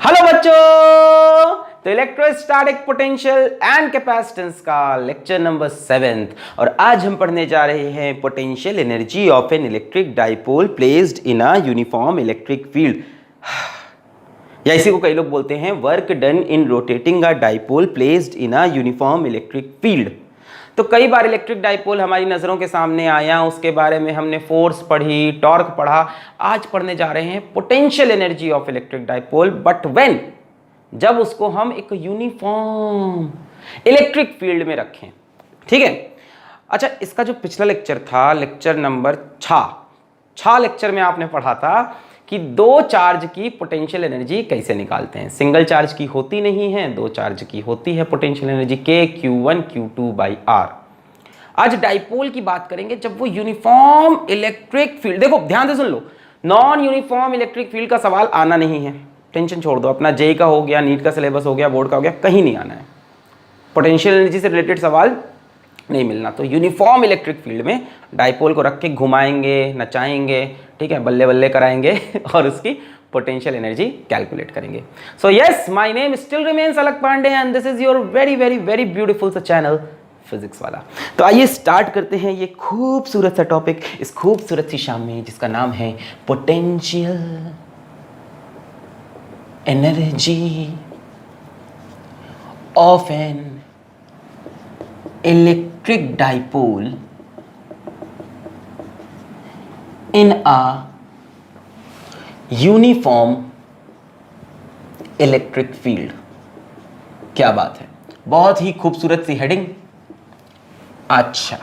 Hello बच्चों, तो electrostatic potential and capacitance का लेक्चर नंबर 7 और आज हम पढ़ने जा रहे हैं potential energy of an electric dipole placed in a uniform electric field, या इसी को कई लोग बोलते हैं work done in rotating a dipole placed in a uniform electric field. तो कई बार इलेक्ट्रिक डाइपोल हमारी नज़रों के सामने आया, उसके बारे में हमने फोर्स पढ़ी, टॉर्क पढ़ा। आज पढ़ने जा रहे हैं potential energy of electric dipole, but when, जब उसको हम एक यूनिफॉर्म इलेक्ट्रिक फील्ड में रखें। ठीक है। अच्छा, इसका जो पिछला लेक्चर था, लेक्चर नंबर 6 लेक्चर में आपने पढ़ा था कि दो चार्ज की पोटेंशियल एनर्जी कैसे निकालते हैं। सिंगल चार्ज की होती नहीं है, दो चार्ज की होती है potential energy K Q1 Q2 by R। आज डाइपोल की बात करेंगे जब वो यूनिफॉर्म इलेक्ट्रिक फील्ड, देखो ध्यान से सुन लो, नॉन यूनिफॉर्म इलेक्ट्रिक फील्ड का सवाल आना नहीं है, टेंशन छोड़ दो। अपना JEE का हो गया, नीट का सिलेबस हो गया, बोर्ड का हो गया, कहीं नहीं आना है। पोटेंशियल एनर्जी से रिलेटेड सवाल नहीं मिलना। तो यूनिफॉर्म इलेक्ट्रिक फील्ड में डाइपोल को रख के घुमाएंगे, नचाएंगे, ठीक है, बल्ले बल्ले कराएंगे और उसकी पोटेंशियल एनर्जी कैलकुलेट करेंगे। So yes, my name still remains Alak Pandey and this is your very very very beautiful सा चैनल फिजिक्स वाला। तो आइए स्टार्ट करते हैं ये खूबसूरत सा टॉपिक इस खूबसूरत सी शाम में, जिसका नाम है potential energy of an electric dipole in a uniform electric field। क्या बात है, बहुत ही खूबसूरत सी हेडिंग। अच्छा,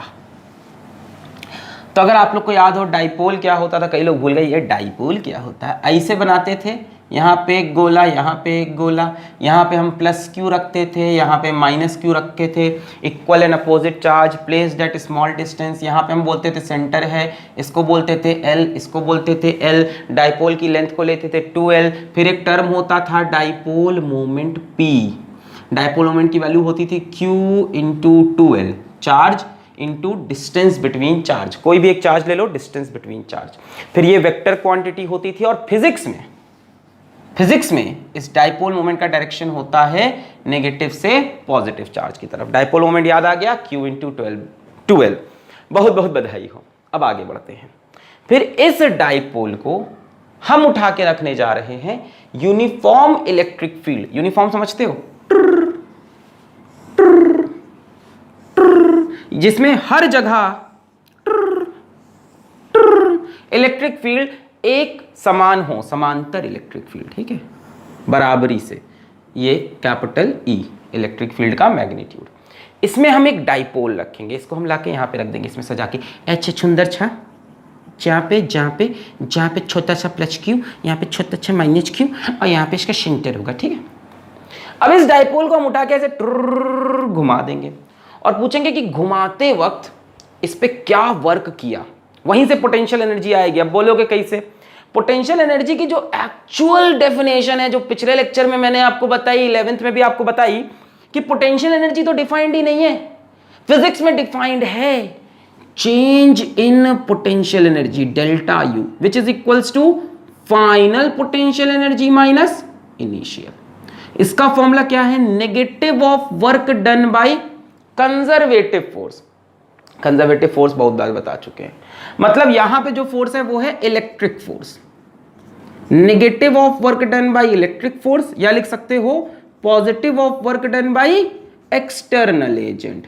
तो अगर आप लोग को याद हो डाइपोल क्या होता था, कई लोग भूल गए ये डाइपोल क्या होता है। ऐसे बनाते थे, यहाँ पे एक गोला, यहाँ पे एक गोला, यहाँ पे हम प्लस क्यू रखते थे, यहाँ पे माइनस क्यू रखते थे। Equal and opposite charge placed at small distance, यहाँ पे हम बोलते थे सेंटर है, इसको बोलते थे L, इसको बोलते थे L। डाइपोल की लेंथ को लेते थे 2L। फिर एक टर्म होता था dipole moment P। Dipole moment की वैल्यू होती थी Q into 2L, charge into distance between charge. कोई भी एक चार्ज ले लो, डिस्टेंस बिटवीन चार्ज। फिर ये वेक्टर क्वांटिटी होती थी। और फिजिक्स में इस डाइपोल मोमेंट का डायरेक्शन होता है नेगेटिव से पॉजिटिव चार्ज की तरफ। डाइपोल मोमेंट याद आ गया, Q इंटू 2L। बहुत बहुत बधाई हो। अब आगे बढ़ते हैं। फिर इस डाइपोल को हम उठा के रखने जा रहे हैं यूनिफॉर्म इलेक्ट्रिक फील्ड। यूनिफॉर्म समझते हो, जिसमें हर जगह इलेक्ट्रिक फील्ड एक समान हो, समांतर इलेक्ट्रिक फील्ड, ठीक है, बराबरी से। ये कैपिटल E इलेक्ट्रिक फील्ड का मैग्नीट्यूड। इसमें हम एक डाइपोल रखेंगे, इसको हम लाके यहाँ पे रख देंगे, इसमें सजा के H छुंदर छा, जहाँ पे छोटा सा प्लस Q, यहाँ पे छोटा सा माइनस Q, और यहाँ पे इसका सेंटर होगा, ठीक है। अब इस डाइपोल को हम उठा के ऐसे घुमा देंगे और पूछेंगे कि घुमाते वक्त इस पे क्या वर्क किया, वहीं से पोटेंशियल एनर्जी आएगी। अब बोलोगे कैसे? पोटेंशियल एनर्जी की जो एक्चुअल डेफिनेशन है, जो पिछले लेक्चर में मैंने आपको बताई, 11th में भी आपको बताई, कि पोटेंशियल एनर्जी तो डिफाइंड ही नहीं है। फिजिक्स में डिफाइंड है change in potential energy delta U, which is equals to final potential energy minus initial. इसका फॉर्मूला क्या है? Negative of work done by conservative force. Conservative force बहुत बार बता चुके हैं। मतलब यहां पे जो फोर्स है वो है electric force. Negative of work done by electric force, या लिख सकते हो positive of work done by external agent,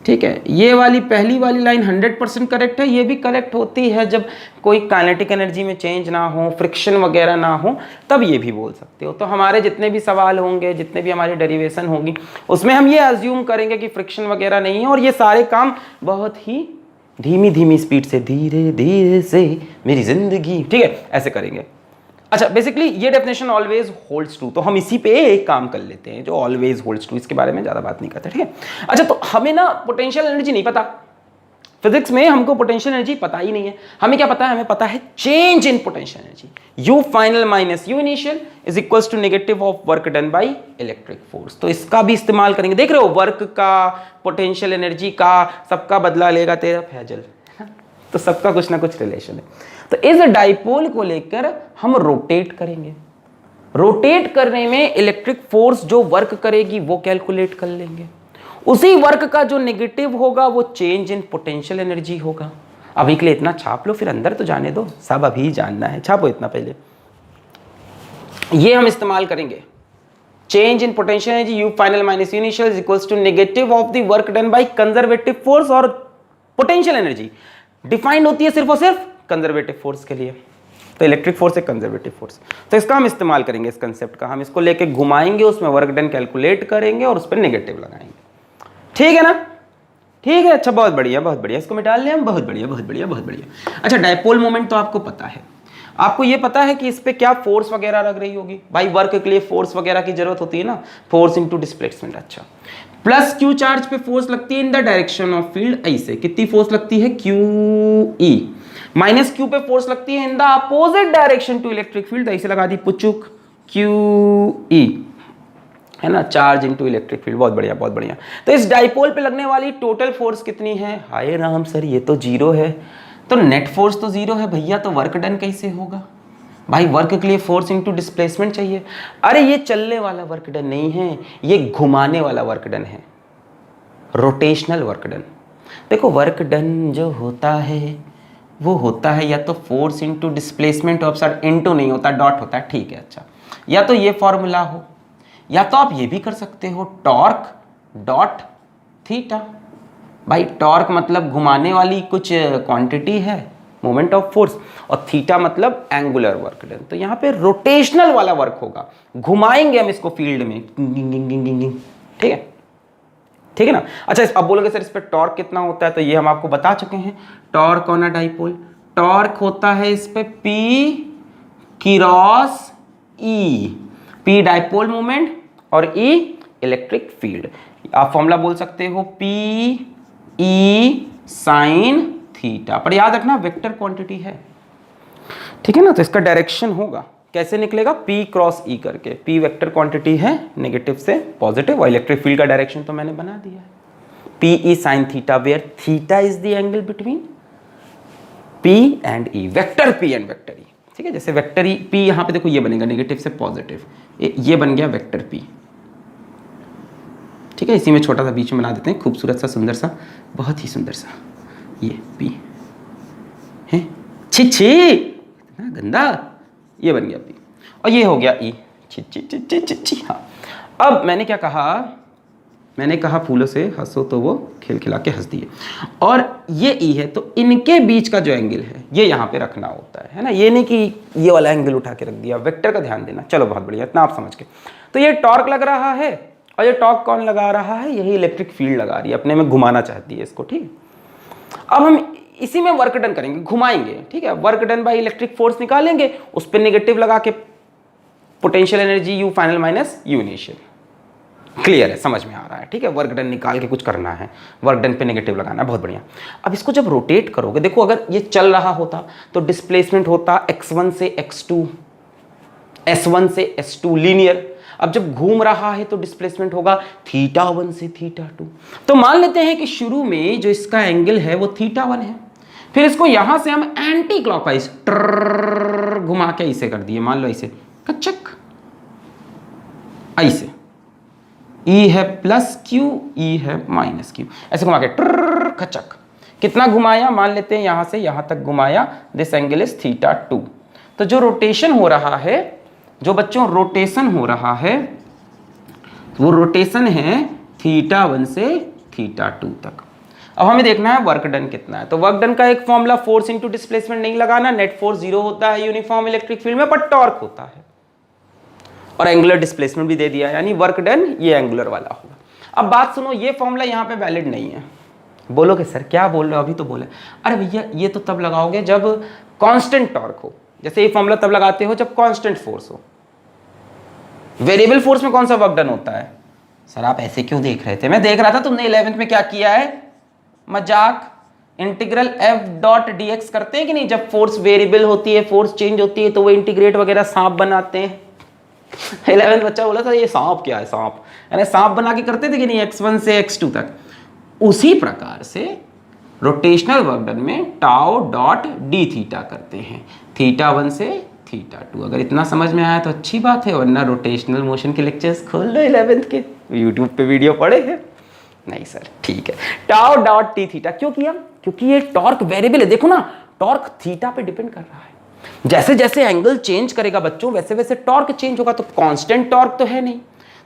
ठीक है। ये वाली पहली वाली लाइन 100% करेक्ट है। ये भी करेक्ट होती है जब कोई काइनेटिक एनर्जी में चेंज ना हो, फ्रिक्शन वगैरह ना हो, तब ये भी बोल सकते हो। तो हमारे जितने भी सवाल होंगे, जितने भी हमारी डेरिवेशन होगी, उसमें हम ये अज्यूम करेंगे कि फ्रिक्शन वगैरह नहीं है, और ये सारे काम बहुत ही धीमी धीमी स्पीड से, धीरे धीरे से मेरी जिंदगी, ठीक है, ऐसे करेंगे। अच्छा, बेसिकली ये डेफिनेशन ऑलवेज होल्ड्स ट्रू, तो हम इसी पे एक काम कर लेते हैं जो ऑलवेज होल्ड्स ट्रू। इसके बारे में ज्यादा बात नहीं करते, ठीक है। अच्छा, तो हमें ना पोटेंशियल एनर्जी नहीं पता, फिजिक्स में हमको पोटेंशियल एनर्जी पता ही नहीं है। हमें क्या पता है? हमें पता है change in potential energy, U final minus U initial is equals to negative of work done by electric force. तो इसका भी इस्तेमाल करेंगे। देख रहे हो, वर्क का, पोटेंशियल एनर्जी का, सबका बदला लेगा तेरा फैजल, तो सबका कुछ ना कुछ रिलेशन है। तो इस डाइपोल को लेकर हम रोटेट करेंगे। रोटेट करने में इलेक्ट्रिक फोर्स जो वर्क करेगी वो कैलकुलेट कर लेंगे, उसी वर्क का जो नेगेटिव होगा वो चेंज इन पोटेंशियल एनर्जी होगा। अभी के लिए इतना छाप लो, फिर अंदर तो जाने दो, सब अभी जानना है, छापो इतना पहले। ये हम इस्तेमाल करेंगे, change in potential energy U final minus U initial is equals to negative of the work done by conservative force, और पोटेंशियल एनर्जी डिफाइंड होती है सिर्फ और सिर्फ कंजर्वेटिव फोर्स के लिए। तो इलेक्ट्रिक फोर्स एक कंजर्वेटिव फोर्स, तो इसका हम इस्तेमाल करेंगे, इस कंसेप्ट का हम इसको लेके घुमाएंगे, उसमें वर्क डन कैलकुलेट करेंगे और उस पर नेगेटिव लगाएंगे। ठीक है ना, ठीक है, अच्छा बहुत बढ़िया बहुत बढ़िया, इसको मिटा लें हम, बहुत बढ़िया बहुत बढ़िया बहुत बढ़िया। अच्छा डायपोल मोमेंट तो आपको पता है, आपको ये पता है कि इस पे क्या फोर्स वगैरह लग रही होगी भाई, वर्क के लिए फोर्स वगैरह की जरूरत होती है ना, फोर्स इनटू डिस्प्लेसमेंट। अच्छा प्लस क्यू चार्ज पे फोर्स लगती है in the direction of field, ऐसे कितनी फोर्स लगती है क्यू ई, माइनस क्यू पे फोर्स लगती है in the opposite direction to electric field, ऐसे लगा दी पुचुक क्यू ई, है ना, चार्ज इनटू इलेक्ट्रिक फील्ड। बहुत बढ़िया बहुत बढ़िया। तो इस डाइपोल पे लगने वाली टोटल फोर्स कितनी है? हाय राम सर ये तो जीरो है, तो नेट फोर्स तो जीरो है भैया, तो वर्क डन कैसे होगा भाई? वर्क के लिए फोर्स इनटू डिस्प्लेसमेंट चाहिए। अरे ये चलने वाला वर्क डन नहीं है, ये घुमाने वाला वर्क डन है, रोटेशनल वर्क डन। देखो वर्क डन जो होता है वो होता है या तो force into displacement of sir, into नहीं होता, डॉट होता है, ठीक है। अच्छा या तो ये फॉर्मूला हो, या तो आप ये भी कर सकते हो टॉर्क डॉट थीटा। भाई टॉर्क मतलब घुमाने वाली कुछ क्वांटिटी है, मोमेंट ऑफ फोर्स, और थीटा मतलब एंगुलर वर्क डन। तो यहाँ पे रोटेशनल वाला वर्क होगा, घुमाएंगे हम इसको फील्ड में, ठीक है, ठीक है ना। अच्छा अब बोलोगे सर इस पर टॉर्क कितना होता है, तो ये हम आपको बता चुके हैं, torque on a dipole, torque होता है इस पे P cross E, P dipole moment और E इलेक्ट्रिक फील्ड। आप फॉर्मूला बोल सकते हो P E साइन थीटा, पर याद रखना वेक्टर क्वांटिटी है, ठीक है ना। तो इसका डायरेक्शन होगा, कैसे निकलेगा? P क्रॉस E करके, P वेक्टर क्वांटिटी है नेगेटिव से पॉजिटिव, और इलेक्ट्रिक फील्ड का डायरेक्शन तो मैंने बना दिया है, P E sine theta, where theta is the angle between P and E, vector P and vector E, ठीक है। जैसे वेक्टर E P यहाँ पे देखो ये बनेगा नेगेटिव से पॉजिटिव, ये बन गया वेक्टर P, ठीक है। इसी में छोटा सा बीच में बना देते हैं, खूबसूरत सा सुंदर सा, बहुत ही सुंदर सा, ये P है, छी छी इतना गंदा, ये बन गया P, और ये हो गया E, छी छी छी छी छी छी। हाँ अब मैंने क्या कहा, मैंने कहा फूलों से हंसो तो वो खिलखिला के हंस दिए, और ये E है, तो इनके बीच का जो एंगल है ये यहाँ पे रखना होता है ना, ये नहीं कि ये वाला एंगल उठा के रख दिया, वेक्टर का ध्यान देना। चलो बहुत बढ़िया, इतना आप समझ के। तो ये टॉर्क लग रहा है, और ये टॉर्क कौन लगा रहा है? यही इलेक्ट्रिक फील्ड लगा रही है, अपने में घुमाना चाहती है इसको, ठीक है। अब हम इसी में वर्क डन करेंगे, घुमाएंगे, ठीक है। Work done by electric force निकालेंगे, उस पर नेगेटिव लगा के potential energy U final minus U initial. Clear है, समझ में आ रहा है, ठीक है। वर्क डन निकाल के कुछ करना है, वर्क डन पे नेगेटिव लगाना है, बहुत बढ़िया। अब इसको जब रोटेट करोगे, देखो अगर ये चल रहा होता तो डिस्प्लेसमेंट होता x1 से x2, s1 से s2 लीनियर। अब जब घूम रहा है तो डिस्प्लेसमेंट होगा θ1 से θ2। तो मान लेते हैं कि शुरू में जो इसका एंगल है वो θ1 है, फिर इसको यहां से हम एंटी क्लॉकवाइज घुमा के ऐसे कर दिए, मान लो ऐसे कचक, ऐसे E है प्लस Q, E है माइनस Q, ऐसे घुमा के खचक। कितना घुमाया? मान लेते हैं यहां से यहां तक घुमाया, दिस एंगल इज θ2। तो जो रोटेशन हो रहा है, जो बच्चों रोटेशन हो रहा है, वो रोटेशन है θ1 से θ2 तक। अब हमें देखना है वर्क डन कितना है। तो वर्क डन का एक फॉर्मूला, फोर्स इनटू डिस्प्लेसमेंट नहीं लगाना, नेट फोर्स 0 होता है यूनिफॉर्म इलेक्ट्रिक फील्ड में, पर टॉर्क होता है, और एंगुलर डिस्प्लेसमेंट भी दे दिया, यानी वर्क डन ये एंगुलर वाला होगा। अब बात सुनो, ये फॉर्मूला यहाँ पे वैलिड नहीं है। बोलोगे सर क्या बोल रहे हो, अभी तो बोले। अरे भैया ये तो तब लगाओगे जब कांस्टेंट टॉर्क हो, जैसे ये फॉर्मूला तब लगाते हो जब कांस्टेंट फोर्स हो। वेरिएबल फोर्स में कौन सा वर्क डन होता है? सर आप ऐसे क्यों देख रहे थे? मैं देख रहा था तुमने 11th में क्या किया है, मजाक। इंटीग्रल f डॉट dx करते हैं कि नहीं, जब फोर्स वेरिएबल होती है, फोर्स चेंज होती है, तो वो इंटीग्रेट वगैरह सांप बनाते हैं। 11th बच्चा बोला था ये सांप क्या है, सांप, यानी सांप बना के करते थे कि नहीं, x1 से x2 तक। उसी प्रकार से रोटेशनल वर्क डन में टाउ डॉट डी थीटा करते हैं, θ1 से थीटा टू। अगर इतना समझ में आया तो अच्छी बात है, वरना रोटेशनल मोशन के लेक्चर्स खोल लो 11th के, यूट्यूब पे वीडियो पड़े हैं। नहीं सर ठीक है, टाउ डॉट टी थीटा क्यों किया? क्योंकि ये टॉर्क वेरिएबल है। देखो ना, टॉर्क थीटा पे डिपेंड कर रहा है। जैसे जैसे एंगल चेंज करेगा बच्चों, वैसे वैसे टॉर्क चेंज होगा। तो कांस्टेंट टॉर्क तो है नहीं,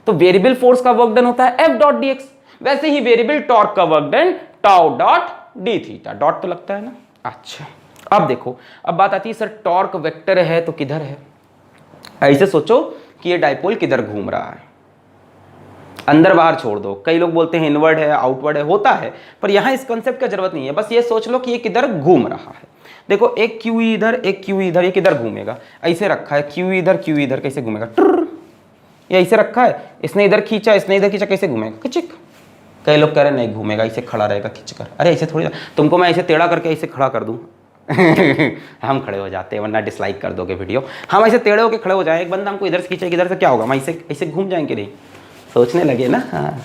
तो वेरिएबल फोर्स का वर्क डन होता है एफ डॉट डी एक्स। वैसे ही वेरिएबल टॉर्क का work done tau dot D theta. Dot तो लगता है ना। अच्छा अब देखो, अब बात आती है सर टॉर्क वेक्टर है तो किधर है? ऐसे सोचो कि ये डाइपोल किधर घूम रहा है, अंदर बाहर छोड़ दो। कई लोग बोलते हैं इनवर्ड है, आउटवर्ड है, होता है, पर यहां इस कॉन्सेप्ट का जरूरत नहीं है। बस ये सोच लो कि ये किधर घूम रहा है। देखो एक क्यू इधर, एक क्यू इधर, ये किधर घूमेगा? ऐसे रखा है, क्यू इधर, क्यू इधर, कैसे घूमेगा? ये ऐसे रखा है, इसने इधर खींचा, इसने इधर खींचा, कैसे घूमेगा? खिचिक। कई लोग कह रहे नहीं घूमेगा, ऐसे खड़ा रहेगा खींचकर। अरे ऐसे थोड़ी, तुमको मैं ऐसे टेढ़ा करके ऐसे खड़ा कर दूं हम खड़े हो जाते हैं, वरना डिसलाइक कर दोगे वीडियो। हम ऐसे टेढ़े होकर खड़े हो जाए, एक बंदा हमको इधर से खींचे, इधर से क्या होगा? हम ऐसे ऐसे घूम जाएंगे नहीं? सोचने लगे ना। हाँ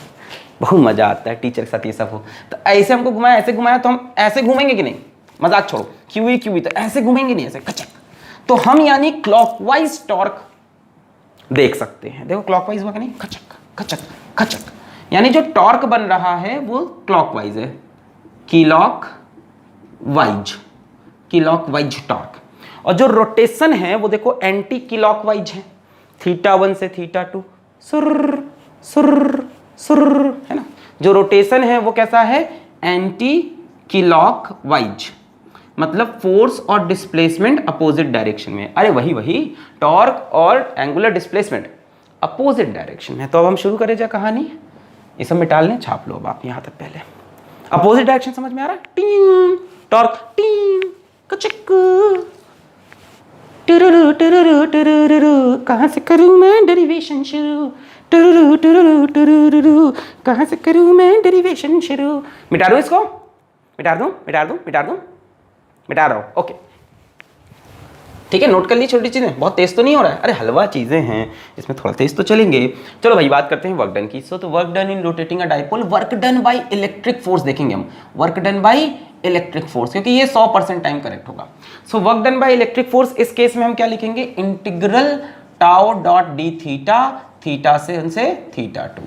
बहुत मजा आता है टीचर के साथ ये सब हो। तो ऐसे हमको घुमाया, ऐसे घुमाया, तो हम ऐसे घूमेंगे कि नहीं? मजाक छोड़ो, क्यू ई तो ऐसे घूमेंगे नहीं, ऐसे कचक। तो हम यानी क्लॉकवाइज टॉर्क देख सकते हैं। देखो क्लॉकवाइज हुआ कि नहीं? खचक खचक खचक, यानी जो टॉर्क बन रहा है वो क्लॉकवाइज है, क्लॉकवाइज, क्लॉकवाइज टॉर्क। और जो रोटेशन है वो देखो एंटी क्लॉकवाइज है, थीटा 1 से थीटा 2 सुर सुर सुर, है ना। जो रोटेशन है वो कैसा है? एंटी क्लॉकवाइज, मतलब फोर्स और डिस्प्लेसमेंट अपोजिट डायरेक्शन में। अरे वही वही, टॉर्क और एंगुलर डिस्प्लेसमेंट अपोजिट डायरेक्शन में। तो अब हम शुरू करें जा कहानी, ये सब मिटा लें, छाप लो अब आप यहां तक। पहले अपोजिट डायरेक्शन समझ में आ रहा है? टीम टॉर्क टीम कचक, टुरुरु टुरुरु टुरुरु, कहां से करूं मैं डेरिवेशन शुरू? टुरुरु टुरुरु टुरुरु, कहां से करूं मैं डेरिवेशन शुरू? मिटा दूं इसको? मिटा दूं? मिटा दूं? मिटा दूं? मिटा रहा हूं, ओके ठीक है। नोट कर ली छोटी चीजें, बहुत तेज तो नहीं हो रहा है। अरे हलवा चीजें हैं, इसमें थोड़ा तेज तो चलेंगे। चलो भाई बात करते हैं वर्क डन की। सो तो work done in rotating a dipole, work done by electric force देखेंगे हम। Work done by electric force, क्योंकि ये 100% टाइम करेक्ट होगा। So work done by electric force, इस केस में हम क्या लिखेंगे? Integral tau dot D theta, theta से थीटा 2,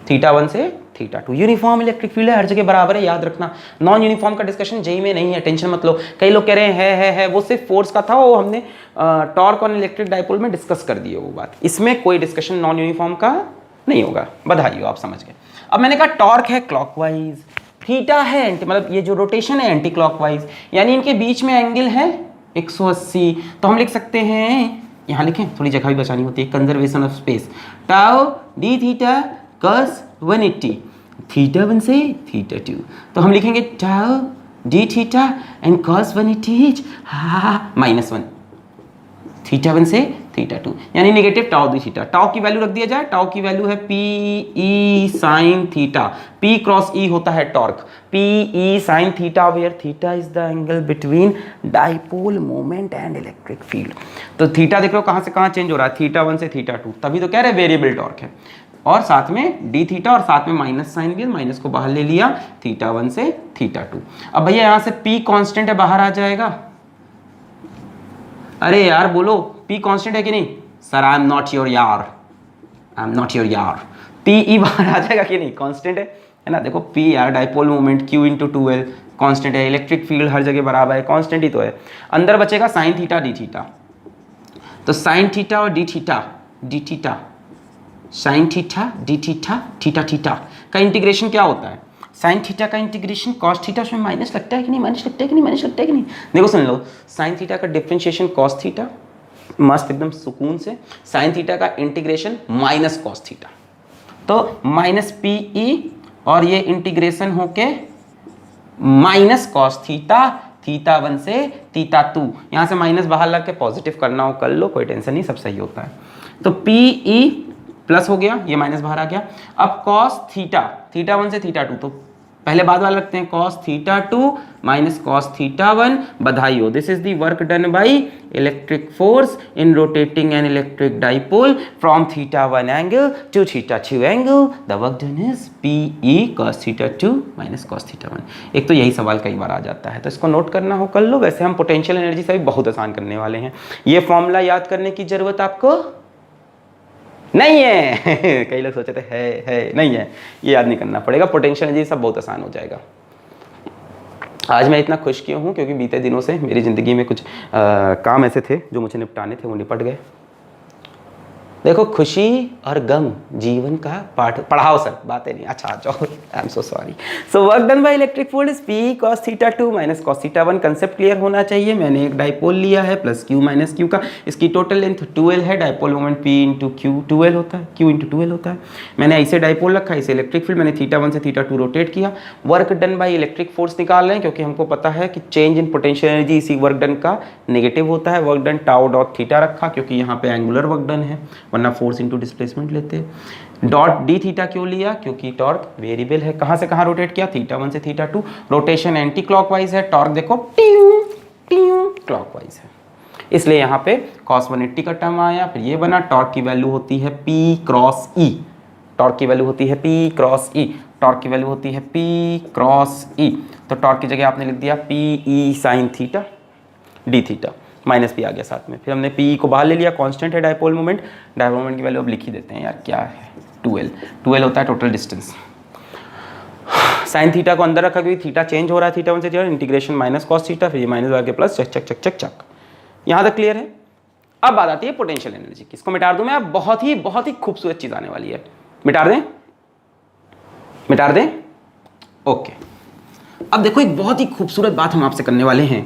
थीटा 1 से थीटा 2। यूनिफॉर्म इलेक्ट्रिक फील्ड है, हर जगह बराबर है, याद रखना। नॉन यूनिफॉर्म का डिस्कशन जेई में नहीं है, टेंशन मत लो। कई लोग कह रहे हैं है, वो सिर्फ फोर्स का था, वो हमने टॉर्क और इलेक्ट्रिक डाइपोल में डिस्कस कर दिए वो बात। इसमें कोई डिस्कशन नॉन यूनिफॉर्म का नहीं होगा, बधाई हो, आप समझ गए। अब मैंने कहा टॉर्क है क्लॉकवाइज, थीटा है मतलब ये जो रोटेशन है एंटी क्लॉकवाइज, यानी इनके बीच में एंगल है 180। तो हम लिख सकते हैं, यहाँ लिखें, थोड़ी जगह भी बचानी होती है, conservation of space. Tau d theta cos 180, theta 1 से थीटा 2। तो हम लिखेंगे tau d theta and cos 180 -1, theta 1 से थीटा 2, यानी negative tau d theta. Tau की वैल्यू रख दिया जाए, टाउ की वैल्यू है P E sine theta. P cross E होता है torque, P E sine theta, where theta is the angle between dipole moment and electric field. तो theta देख लो कहां से कहां चेंज हो रहा है, थीटा 1 से थीटा 2, तभी तो कह रहे वेरिएबल टॉर्क है। और साथ में डी थीटा और साथ में माइनस साइन भी, माइनस को बाहर ले लिया, थीटा 1 से थीटा 2। अब भैया यहां से पी कांस्टेंट है, बाहर आ जाएगा। अरे यार बोलो, पी कांस्टेंट है कि नहीं? Sir I am not your यार, आई एम नॉट योर यार। पी ई बाहर आ जाएगा कि नहीं? कांस्टेंट है ना। देखो पी यार dipole moment Q × 2L constant है, इलेक्ट्रिक फील्ड हर जगह बराबर है, कांस्टेंट ही तो है। अंदर बचेगा साइन थीटा डी थीटा, तो साइन थीटा और D theta, D theta sine theta D theta, theta theta का इंटीग्रेशन क्या होता है? साइन थीटा का इंटीग्रेशन कॉस थीटा, उसमें माइनस लगता है कि नहीं? माइनस लगता है कि नहीं? माइनस लगता है कि नहीं? देखो सुन लो, साइन थीटा का डिफरेंशिएशन कॉस थीटा, मस्त एकदम सुकून से। साइन थीटा का इंटीग्रेशन माइनस कॉस थीटा, तो माइनस पी ई, और ये इंटीग्रेशन होके माइनस कॉस थीटा, थीटा 1 से थीटा 2। यहाँ से माइनस बाहर लग के पॉजिटिव करना हो कर लो, कोई टेंशन नहीं, सब सही होता है। तो पी ई प्लस हो गया, ये माइनस बाहर आ गया। अब कॉस थीटा, थीटा 1 से थीटा 2, तो पहले बाद वाला रखते हैं, cos theta 2 minus cos theta 1, बधाई हो, this is the work done by electric force in rotating an electric dipole from theta 1 angle to theta 2 angle, the work done is PE cos theta 2 minus cos theta 1। एक तो यही सवाल कई बार आ जाता है, तो इसको नोट करना हो कर लो। वैसे हम पोटेंशियल एनर्जी से भी बहुत आसान करने वाले हैं, ये फॉर्मूला याद करने की जरूरत आपको नहीं है। कई लोग सोचते है नहीं है, ये याद नहीं करना पड़ेगा, पोटेंशियल एनर्जी सब बहुत आसान हो जाएगा। आज मैं इतना खुश क्यों हूँ, क्योंकि बीते दिनों से मेरी ज़िंदगी में कुछ काम ऐसे थे जो मुझे निपटाने थे, वो निपट गए। देखो, खुशी और गम जीवन का पाठ, पढ़ाओ सर, बातें नहीं, अच्छा जाओ, I am so sorry. So work done by electric field is P cos theta 2 minus cos theta 1। Concept clear होना चाहिए। मैंने एक डाइपोल लिया है प्लस Q माइनस Q का, इसकी टोटल लेंथ 2L है, dipole moment P into Q 2L होता है, Q इंटू 2L होता है। मैंने ऐसे डाइपोल रखा, इसे इलेक्ट्रिक फील्ड, मैंने थीटा 1 से थीटा 2 रोटेट किया। Work done by electric force निकाल रहे हैं, क्योंकि हमको पता है कि चेंज इन पोटेंशियल एनर्जी इसी वर्क डन का नेगेटिव होता है। Work done tau dot theta रखा, क्योंकि यहाँ पे एंगुलर वर्क डन है, वरना फोर्स इंटू डिस्प्लेसमेंट लेते हैं। डॉट डी थीटा क्यों लिया, क्योंकि टॉर्क वेरिएबल है। कहां से कहां रोटेट किया, थीटा 1 से थीटा 2, रोटेशन एंटी क्लॉकवाइज है, टॉर्क देखो टियू टियू क्लॉकवाइज है, इसलिए यहाँ पे cos 180 का टर्म आया। फिर ये बना, टॉर्क की वैल्यू होती है P क्रॉस E, टॉर्क की वैल्यू होती है P क्रॉस E, टॉर्क की वैल्यू होती है P क्रॉस E। तो टॉर्क की जगह आपने लिख दिया PE sine theta D theta, minus भी आ गया साथ में। फिर हमने PE को बाहर ले लिया, कांस्टेंट है डाइपोल मोमेंट, डाइपोल मोमेंट की वैल्यू अब लिख ही देते हैं यार, क्या है 2L होता है टोटल डिस्टेंस। साइन थीटा को अंदर रखा, क्योंकि थीटा चेंज हो रहा है, थीटा 1 से theta, integration minus cos theta, फिर ये माइनस आगे प्लस, चक चक चक चक चक। यहाँ तक क्लियर है। अब बात आती है पोटेंशियल एनर्जी की। इसको मिटा दूं मैं, अब बहुत ही खूबसूरत चीज आने वाली है। मिटा दें ओके। अब देखो, एक बहुत ही खूबसूरत बात हम आपसे करने वाले हैं।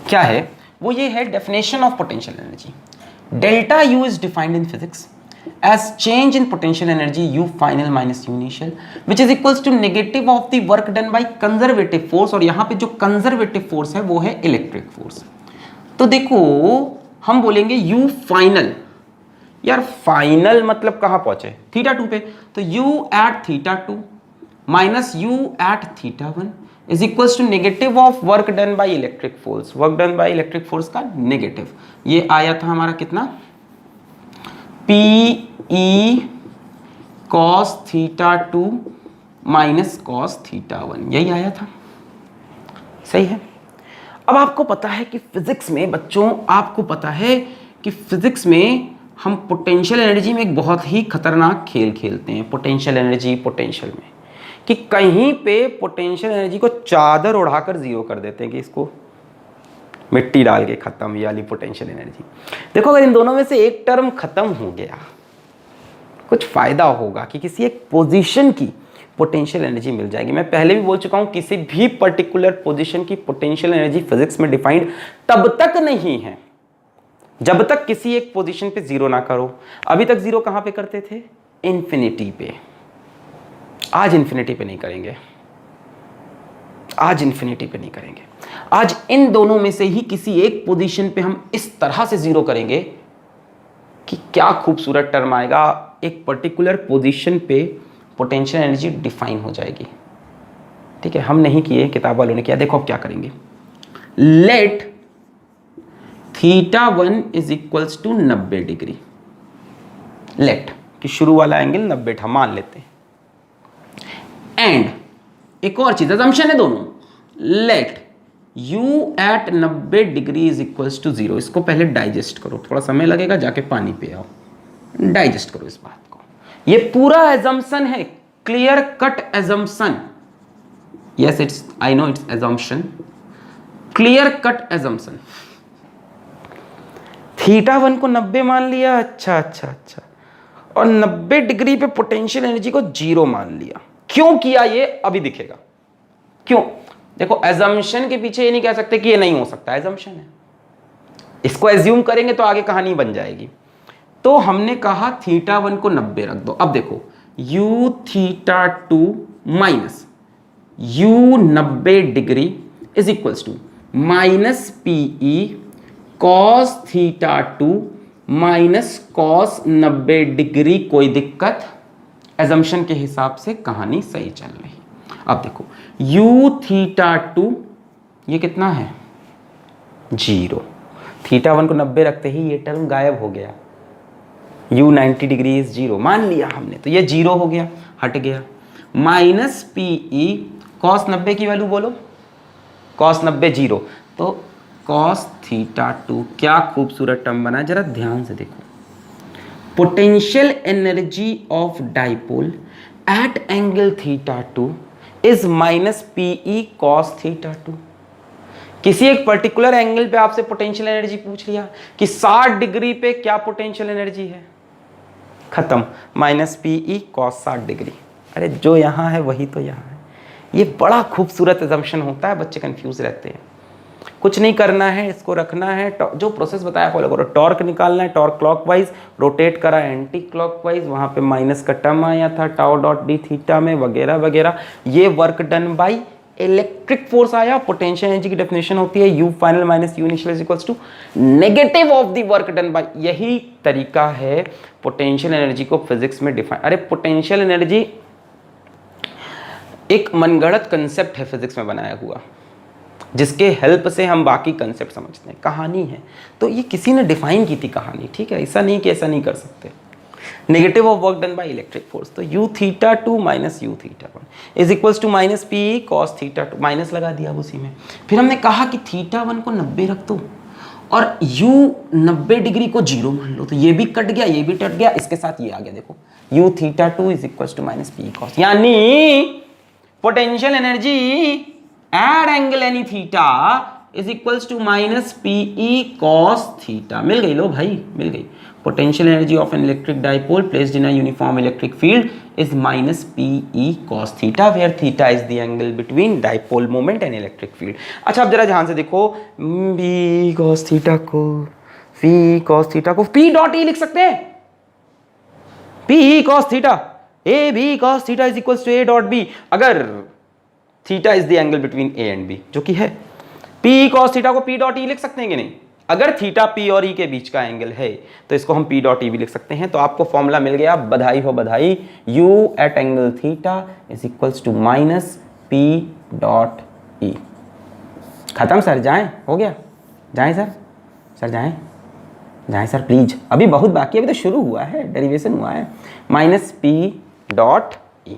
क्या है वो, ये है definition of potential energy. Delta U is defined in physics as change in potential energy U final minus U initial which is equals to negative of the work done by conservative force, और यहाँ पे जो conservative force है वो है electric force। तो देखो, हम बोलेंगे U final, यार फाइनल मतलब कहाँ पहुंचे, थीटा 2 पे, तो U at theta 2 minus U at theta 1 is equals to negative of work done by electric force. Work done by electric force का नेगेटिव, ये आया था हमारा कितना, PE cos theta 2 minus cos theta 1, यही आया था, सही है। अब आपको पता है कि फिजिक्स में बच्चों, आपको पता है कि फिजिक्स में हम पोटेंशियल एनर्जी में एक बहुत ही खतरनाक खेल खेलते हैं। पोटेंशियल एनर्जी, पोटेंशियल में कि कहीं पे पोटेंशियल एनर्जी को चादर उड़ाकर जीरो कर देते हैं, कि इसको मिट्टी डाल के खत्म, ये वाली पोटेंशियल एनर्जी। देखो, अगर इन दोनों में से एक टर्म खत्म हो गया, कुछ फायदा होगा कि किसी एक पोजीशन की पोटेंशियल एनर्जी मिल जाएगी। मैं पहले भी बोल चुका हूं, किसी भी पर्टिकुलर पोजीशन की पोटेंशियल एनर्जी फिजिक्स में डिफाइंड तब तक नहीं है जब तक किसी एक पोजीशन पे जीरो ना करो। अभी तक जीरो कहां पे करते थे, इंफिनिटी पे। आज इंफिनिटी पे नहीं करेंगे, आज इंफिनिटी पे नहीं करेंगे। आज इन दोनों में से ही किसी एक पोजीशन पे हम इस तरह से जीरो करेंगे कि क्या खूबसूरत टर्म आएगा। एक पर्टिकुलर पोजीशन पे पोटेंशियल एनर्जी डिफाइन हो जाएगी, ठीक है। हम नहीं किए, किताब वालों ने किया। देखो अब क्या करेंगे, let theta 1 is equals to 90 degree. Let कि शुरू वाला एंगल 90 था, मान लेते हैं। एंड एक और चीज, असम्पशन है दोनों, let U at 90 degree is equals to 0। इसको पहले डाइजेस्ट करो, थोड़ा समय लगेगा, जाके पानी पे आओ, डाइजेस्ट करो इस बात को। ये पूरा एजम्पशन है, clear cut assumption. Yes, it's, I know it's assumption, clear cut assumption. Theta 1 को 90 मान लिया, अच्छा, और 90 डिग्री पे पोटेंशियल एनर्जी को 0 मान लिया। क्यों किया ये अभी दिखेगा, क्यों। देखो, एजम्पशन के पीछे ये नहीं कह सकते कि ये नहीं हो सकता, एजम्पशन है, इसको एज्यूम करेंगे तो आगे कहानी बन जाएगी। तो हमने कहा थीटा 1 को 90 रख दो। अब देखो, U theta 2 minus U 90 degree is equals to minus PE cos theta 2 minus cos 90 degree. कोई दिक्कत, एजम्पशन के हिसाब से कहानी सही चल रही। अब देखो u थीटा 2 ये कितना है 0, थीटा 1 को 90 रखते ही ये टर्म गायब हो गया, u 90 डिग्री इज 0 मान लिया हमने, तो ये 0 हो गया, हट गया। माइनस पी ई कॉस 90 की वैल्यू बोलो, कॉस 90 0, तो कॉस थीटा 2, क्या खूबसूरत टर्म बना है, जरा ध्यान से देखो। Potential energy of dipole at angle theta 2 is minus P E cos theta 2। किसी एक पर्टिकुलर एंगल पे आपसे पोटेंशियल एनर्जी पूछ लिया कि 60 डिग्री पे क्या पोटेंशियल एनर्जी है, खत्म, minus P E cos 60 degree. अरे जो यहाँ है वही तो यहाँ है। ये बड़ा खूबसूरत एजम्पशन होता है, बच्चे कंफ्यूज रहते हैं। कुछ नहीं करना है, इसको रखना है, जो प्रोसेस बताया फॉलो करो। टॉर्क निकालना है, टॉर्क क्लॉकवाइज, रोटेट करा एंटी क्लॉकवाइज, वहाँ पे माइनस का टर्म आया था टाउ डॉट डी थीटा में, वगैरह वगैरह। ये work done by electric force आया। पोटेंशियल एनर्जी की डेफिनेशन होती है U final minus U initial is equals to negative of the work done by. यही तरीका है पोटेंशियल एनर्जी को फिजिक्स में डिफाइन। अरे पोटेंशियल एनर्जी एक मनगढ़ंत कंसेप्ट है फिजिक्स में बनाया हुआ, जिसके हेल्प से हम बाकी कंसेप्ट समझते हैं। कहानी है तो ये किसी ने डिफाइन की थी कहानी, ठीक है, ऐसा नहीं कि ऐसा नहीं कर सकते। Negative of work done by electric force, तो u theta 2 minus u theta 1 is equals to minus P cos theta 2, minus लगा दिया उसी में। फिर हमने कहा कि थीटा 1 को 90 रख दो और u 90 डिग्री को 0 मान लो, तो ये भी कट गया, ये भी कट गया, इसके साथ ये आ गया। देखो u theta 2 is equals to minus P cos, यानी potential energy at angle any theta is equals to minus P E cos theta. मिल गई, लो भाई मिल गई। Potential energy of an electric dipole placed in a uniform electric field is minus P E cos theta, where theta is the angle between dipole moment and electric field. अच्छा अब जरा ध्यान से देखो, बी कॉस थीटा को P cos theta को P dot E लिख सकते हैं, P cos theta, A B cos theta is equals to A dot B, अगर theta is the angle between A and B, जो कि है। पी कॉस थीटा को पी डॉट ई लिख सकते हैं कि नहीं? अगर थीटा पी और ई के बीच का एंगल है तो इसको हम पी डॉट ई भी लिख सकते हैं। तो आपको फॉर्मूला मिल गया, बधाई हो बधाई, u at angle theta is equals to minus P dot E. खत्म सर, जाएं, हो गया, जाएं सर, सर जाएं, जाएं सर प्लीज, अभी बहुत बाकी, अभी तो शुरू हुआ है, डेरिवेशन हुआ है। Minus P dot E,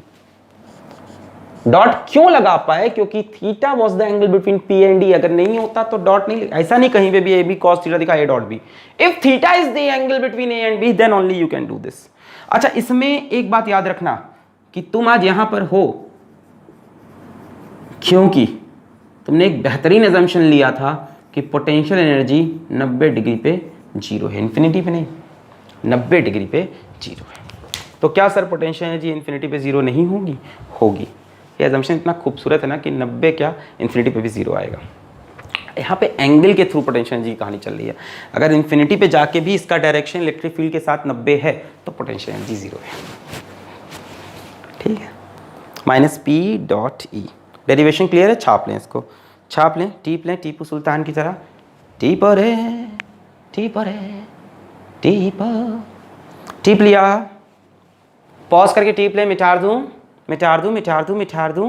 dot क्यों लगा पाए? क्योंकि theta was the angle between P and E, अगर नहीं होता तो डॉट नहीं, ऐसा नहीं कहीं पे भी ए बी कॉस थीटा दिखा A dot B. If theta is the angle between A and B then only you can do this. अच्छा इसमें एक बात याद रखना कि तुम आज यहां पर हो क्योंकि तुमने एक बेहतरीन अजम्पशन लिया था कि पोटेंशियल एनर्जी 90 डिग्री पे 0 है, इन्फिनिटी पे नहीं, 90 डिग्री पे 0 है। तो क्या सर पोटेंशियल एनर्जी इन्फिनिटी पे 0 नहीं होगी? होगी। ये अजम्पशन इतना खूबसूरत है ना कि 90 क्या इन्फिनिटी पे भी 0 आएगा। यहाँ पे एंगल के थ्रू पोटेंशियल एनर्जी की कहानी चल रही है। अगर इन्फिनिटी पे जाके भी इसका डायरेक्शन इलेक्ट्रिक फील्ड के साथ 90 है तो पोटेंशियल एनर्जी 0 है, ठीक है। माइनस पी डॉट ई, डेरिवेशन क्लियर है? छाप लें इसको, छाप लें, टीप लें, टीपू सुल्तान की तरह, टीप रे टीप रे टीप, टीप लिया, पॉज करके टीप लें, मिटार दूँ मिटार दूँ मिटार दूँ मिटार दूँ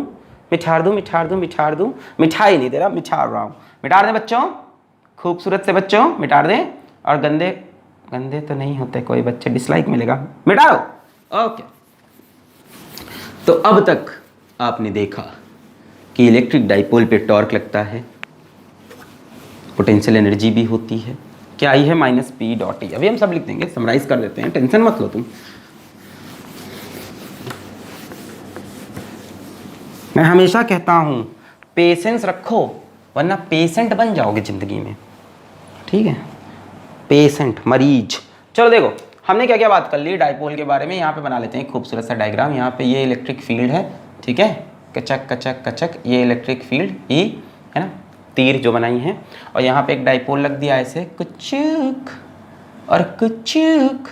मिठार दूँ मिठार दूँ मिठार दूँ, मिठाई नहीं दे रहा, मिठार रहा हूँ। मिटार दें बच्चों, खूबसूरत से बच्चों मिटार दें, और गंदे गंदे तो नहीं होते, कोई बच्चे डिसलाइक मिलेगा, मिटाओ, ओके। तो अब तक आपने देखा कि इलेक्ट्रिक डाइपोल पे टॉर्क लगता है, पोटेंशियल एनर्जी भी होती है, क्या आई है? माइनस पी डॉट ई। अभी हम सब लिख देंगे, समराइज कर देते हैं, टेंशन मत लो तुम। मैं हमेशा कहता हूँ पेशेंस रखो वरना पेशेंट बन जाओगे ज़िंदगी में, ठीक है, पेशेंट, मरीज। चलो देखो हमने क्या क्या बात कर ली डाइपोल के बारे में। यहाँ पे बना लेते हैं खूबसूरत सा डायग्राम। यहाँ पे ये इलेक्ट्रिक फील्ड है, ठीक है, कचक कचक कचक, ये इलेक्ट्रिक फील्ड ई है ना, तीर जो बनाई है, और यहाँ पे एक डाइपोल लग दिया ऐसे कुचुक और कुचुक,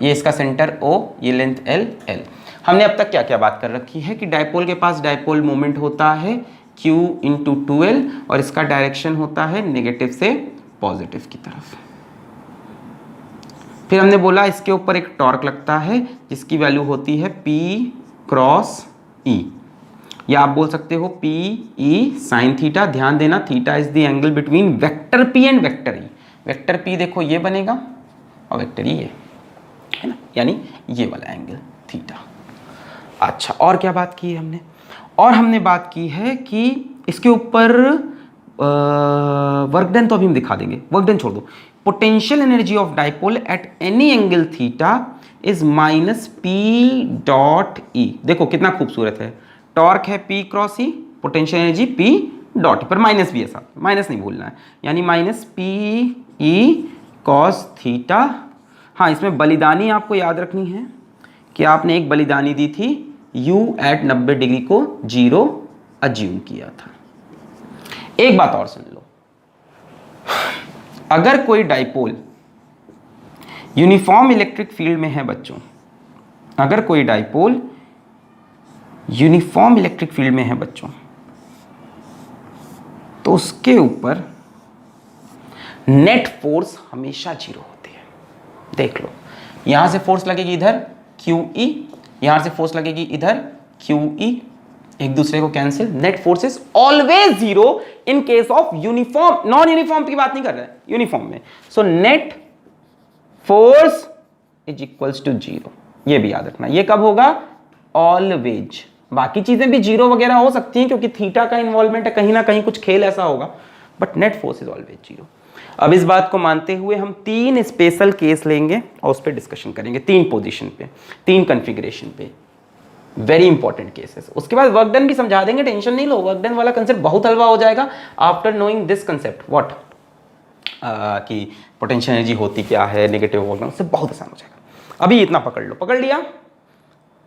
ये इसका सेंटर O, ये लेंथ L। हमने अब तक क्या क्या बात कर रखी है कि डाइपोल के पास डाइपोल मोमेंट होता है Q इंटू 2L और इसका डायरेक्शन होता है नेगेटिव से पॉजिटिव की तरफ। फिर हमने बोला इसके ऊपर एक टॉर्क लगता है जिसकी वैल्यू होती है P क्रॉस E, या आप बोल सकते हो P E साइन थीटा। ध्यान देना theta is the angle between vector P and vector E। Vector P देखो ये बनेगा और वेक्टर E ये है ना, यानी ये वाला एंगल थीटा। अच्छा, और क्या बात की है हमने? और हमने बात की है कि इसके ऊपर वर्क डन तो अभी हम दिखा देंगे, वर्क डन छोड़ दो। Potential energy of dipole at any angle theta is minus P dot ई। देखो कितना खूबसूरत है, टॉर्क है P cross E, potential energy P dot, पर माइनस भी है साथ, माइनस नहीं भूलना है, यानी minus P E cos theta. हाँ, इसमें बलिदानी आपको याद रखनी है कि आपने एक बलिदानी दी थी, U एट 90 डिग्री को 0 अज्यूम किया था। एक बात और सुन लो, अगर कोई डाइपोल यूनिफॉर्म इलेक्ट्रिक फील्ड में है बच्चों, अगर कोई डाइपोल यूनिफॉर्म इलेक्ट्रिक फील्ड में है बच्चों, तो उसके ऊपर नेट फोर्स हमेशा 0 होती है। देख लो, यहां से फोर्स लगेगी इधर QE, यहां से फोर्स लगेगी इधर QE, एक दूसरे को cancel, net force is always 0 in case of uniform. Non uniform की बात नहीं कर रहे हैं, यूनिफॉर्म में। So net force is equals to 0, ये भी याद रखना। ये कब होगा? ऑलवेज। बाकी चीजें भी 0 वगैरह हो सकती हैं क्योंकि थीटा का इन्वॉल्वमेंट है, कहीं ना कहीं कुछ खेल ऐसा होगा, but net force is always 0। अब इस बात को मानते हुए हम 3 स्पेशल केस लेंगे और उस पर डिस्कशन करेंगे, 3 पोजीशन पे, 3 कॉन्फ़िगरेशन पे, वेरी इंपॉर्टेंट केसेस। उसके बाद वर्क डन भी समझा देंगे, टेंशन नहीं लो, वर्क डन वाला कंसेप्ट बहुत हलवा हो जाएगा after knowing this concept. What कि पोटेंशियल एनर्जी होती क्या है, नेगेटिव वर्क डन, उससे बहुत आसान हो जाएगा। अभी इतना पकड़ लो, पकड़ लिया,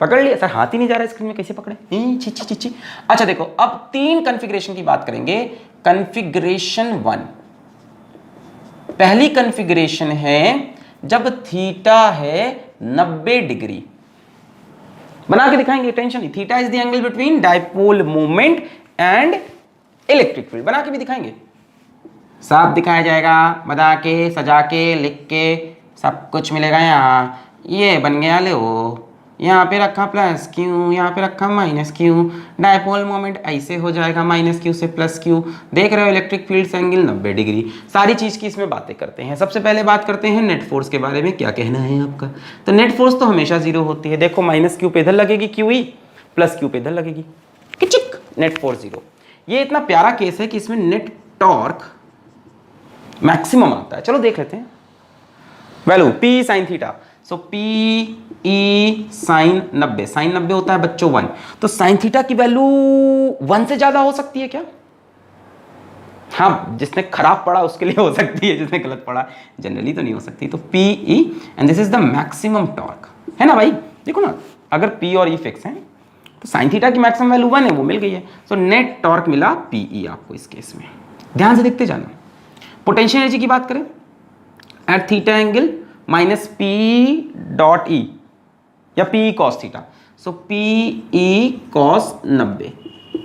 पकड़ लिया। सर हाथ ही नहीं जा रहा स्क्रीन में, कैसे पकड़े? चिच्ची चिच्ची। अच्छा देखो, अब 3 कॉन्फ़िगरेशन की बात करेंगे। कॉन्फ़िगरेशन 1, पहली कॉन्फ़िगरेशन है जब थीटा है 90 डिग्री। बना के दिखाएंगे, टेंशन नहीं। Theta is the angle between dipole moment and electric field, बना के भी दिखाएंगे, सब दिखाया जाएगा, बना के, सजा के, लिख के, सब कुछ मिलेगा यहाँ। ये बन गया, लो यहाँ पे रखा प्लस क्यू, यहाँ पे रखा माइनस क्यू, डाइपोल मोमेंट ऐसे हो जाएगा माइनस क्यू से प्लस क्यू। देख रहे हो इलेक्ट्रिक फील्ड से एंगल 90 डिग्री। सारी चीज़ की इसमें बातें करते हैं। सबसे पहले बात करते हैं नेट फोर्स के बारे में, क्या कहना है आपका? तो नेट फोर्स तो हमेशा 0 होती है। देखो माइनस क्यू पे इधर लगेगी QE, प्लस क्यू पे इधर लगेगी, किचिक, नेट फोर्स 0। ये इतना प्यारा केस है कि इसमें नेट टॉर्क मैक्सिमम आता है। चलो देख लेते हैं value P sine theta. So P E sign 90, sign 90 होता है बच्चों 1, तो साइन थीटा की वैल्यू 1 से ज्यादा हो सकती है क्या? हाँ, जिसने खराब पढ़ा उसके लिए हो सकती है, जिसने गलत पढ़ा जनरली तो नहीं हो सकती। तो P E and this is the maximum torque, है ना भाई? देखो ना, अगर P और E फिक्स हैं तो साइन थीटा की मैक्सिमम वैल्यू 1 है, वो मिल गई है। सो नेट टॉर्क मिला P E आपको इस केस में। ध्यान से देखते जाना। पोटेंशियल एनर्जी की बात करें at theta angle minus P dot E या P cos theta. So P E cos 90,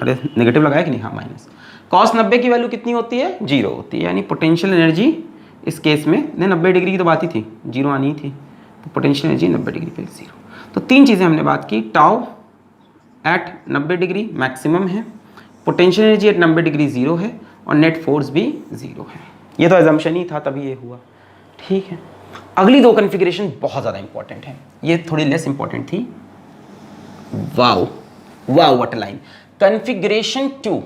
अरे नेगेटिव लगाया कि नहीं? हाँ, माइनस कॉस 90 की वैल्यू कितनी होती है? 0 होती है, यानी पोटेंशियल एनर्जी इस केस में 90 डिग्री की तो बात ही थी, 0 आनी थी, तो पोटेंशियल एनर्जी 90 डिग्री पे 0। तो 3 चीज़ें हमने बात की, टाउ एट 90 डिग्री मैक्सिमम है, पोटेंशियल एनर्जी एट 90 डिग्री 0 है, और नेट फोर्स भी 0 है। ये तो एजम्पशन ही था, तभी ये हुआ। ठीक है, अगली 2 कॉन्फ़िगरेशन बहुत ज़्यादा इंपॉर्टेंट है, ये थोड़ी लेस इंपॉर्टेंट थी। Wow wow, what a line. Configuration 2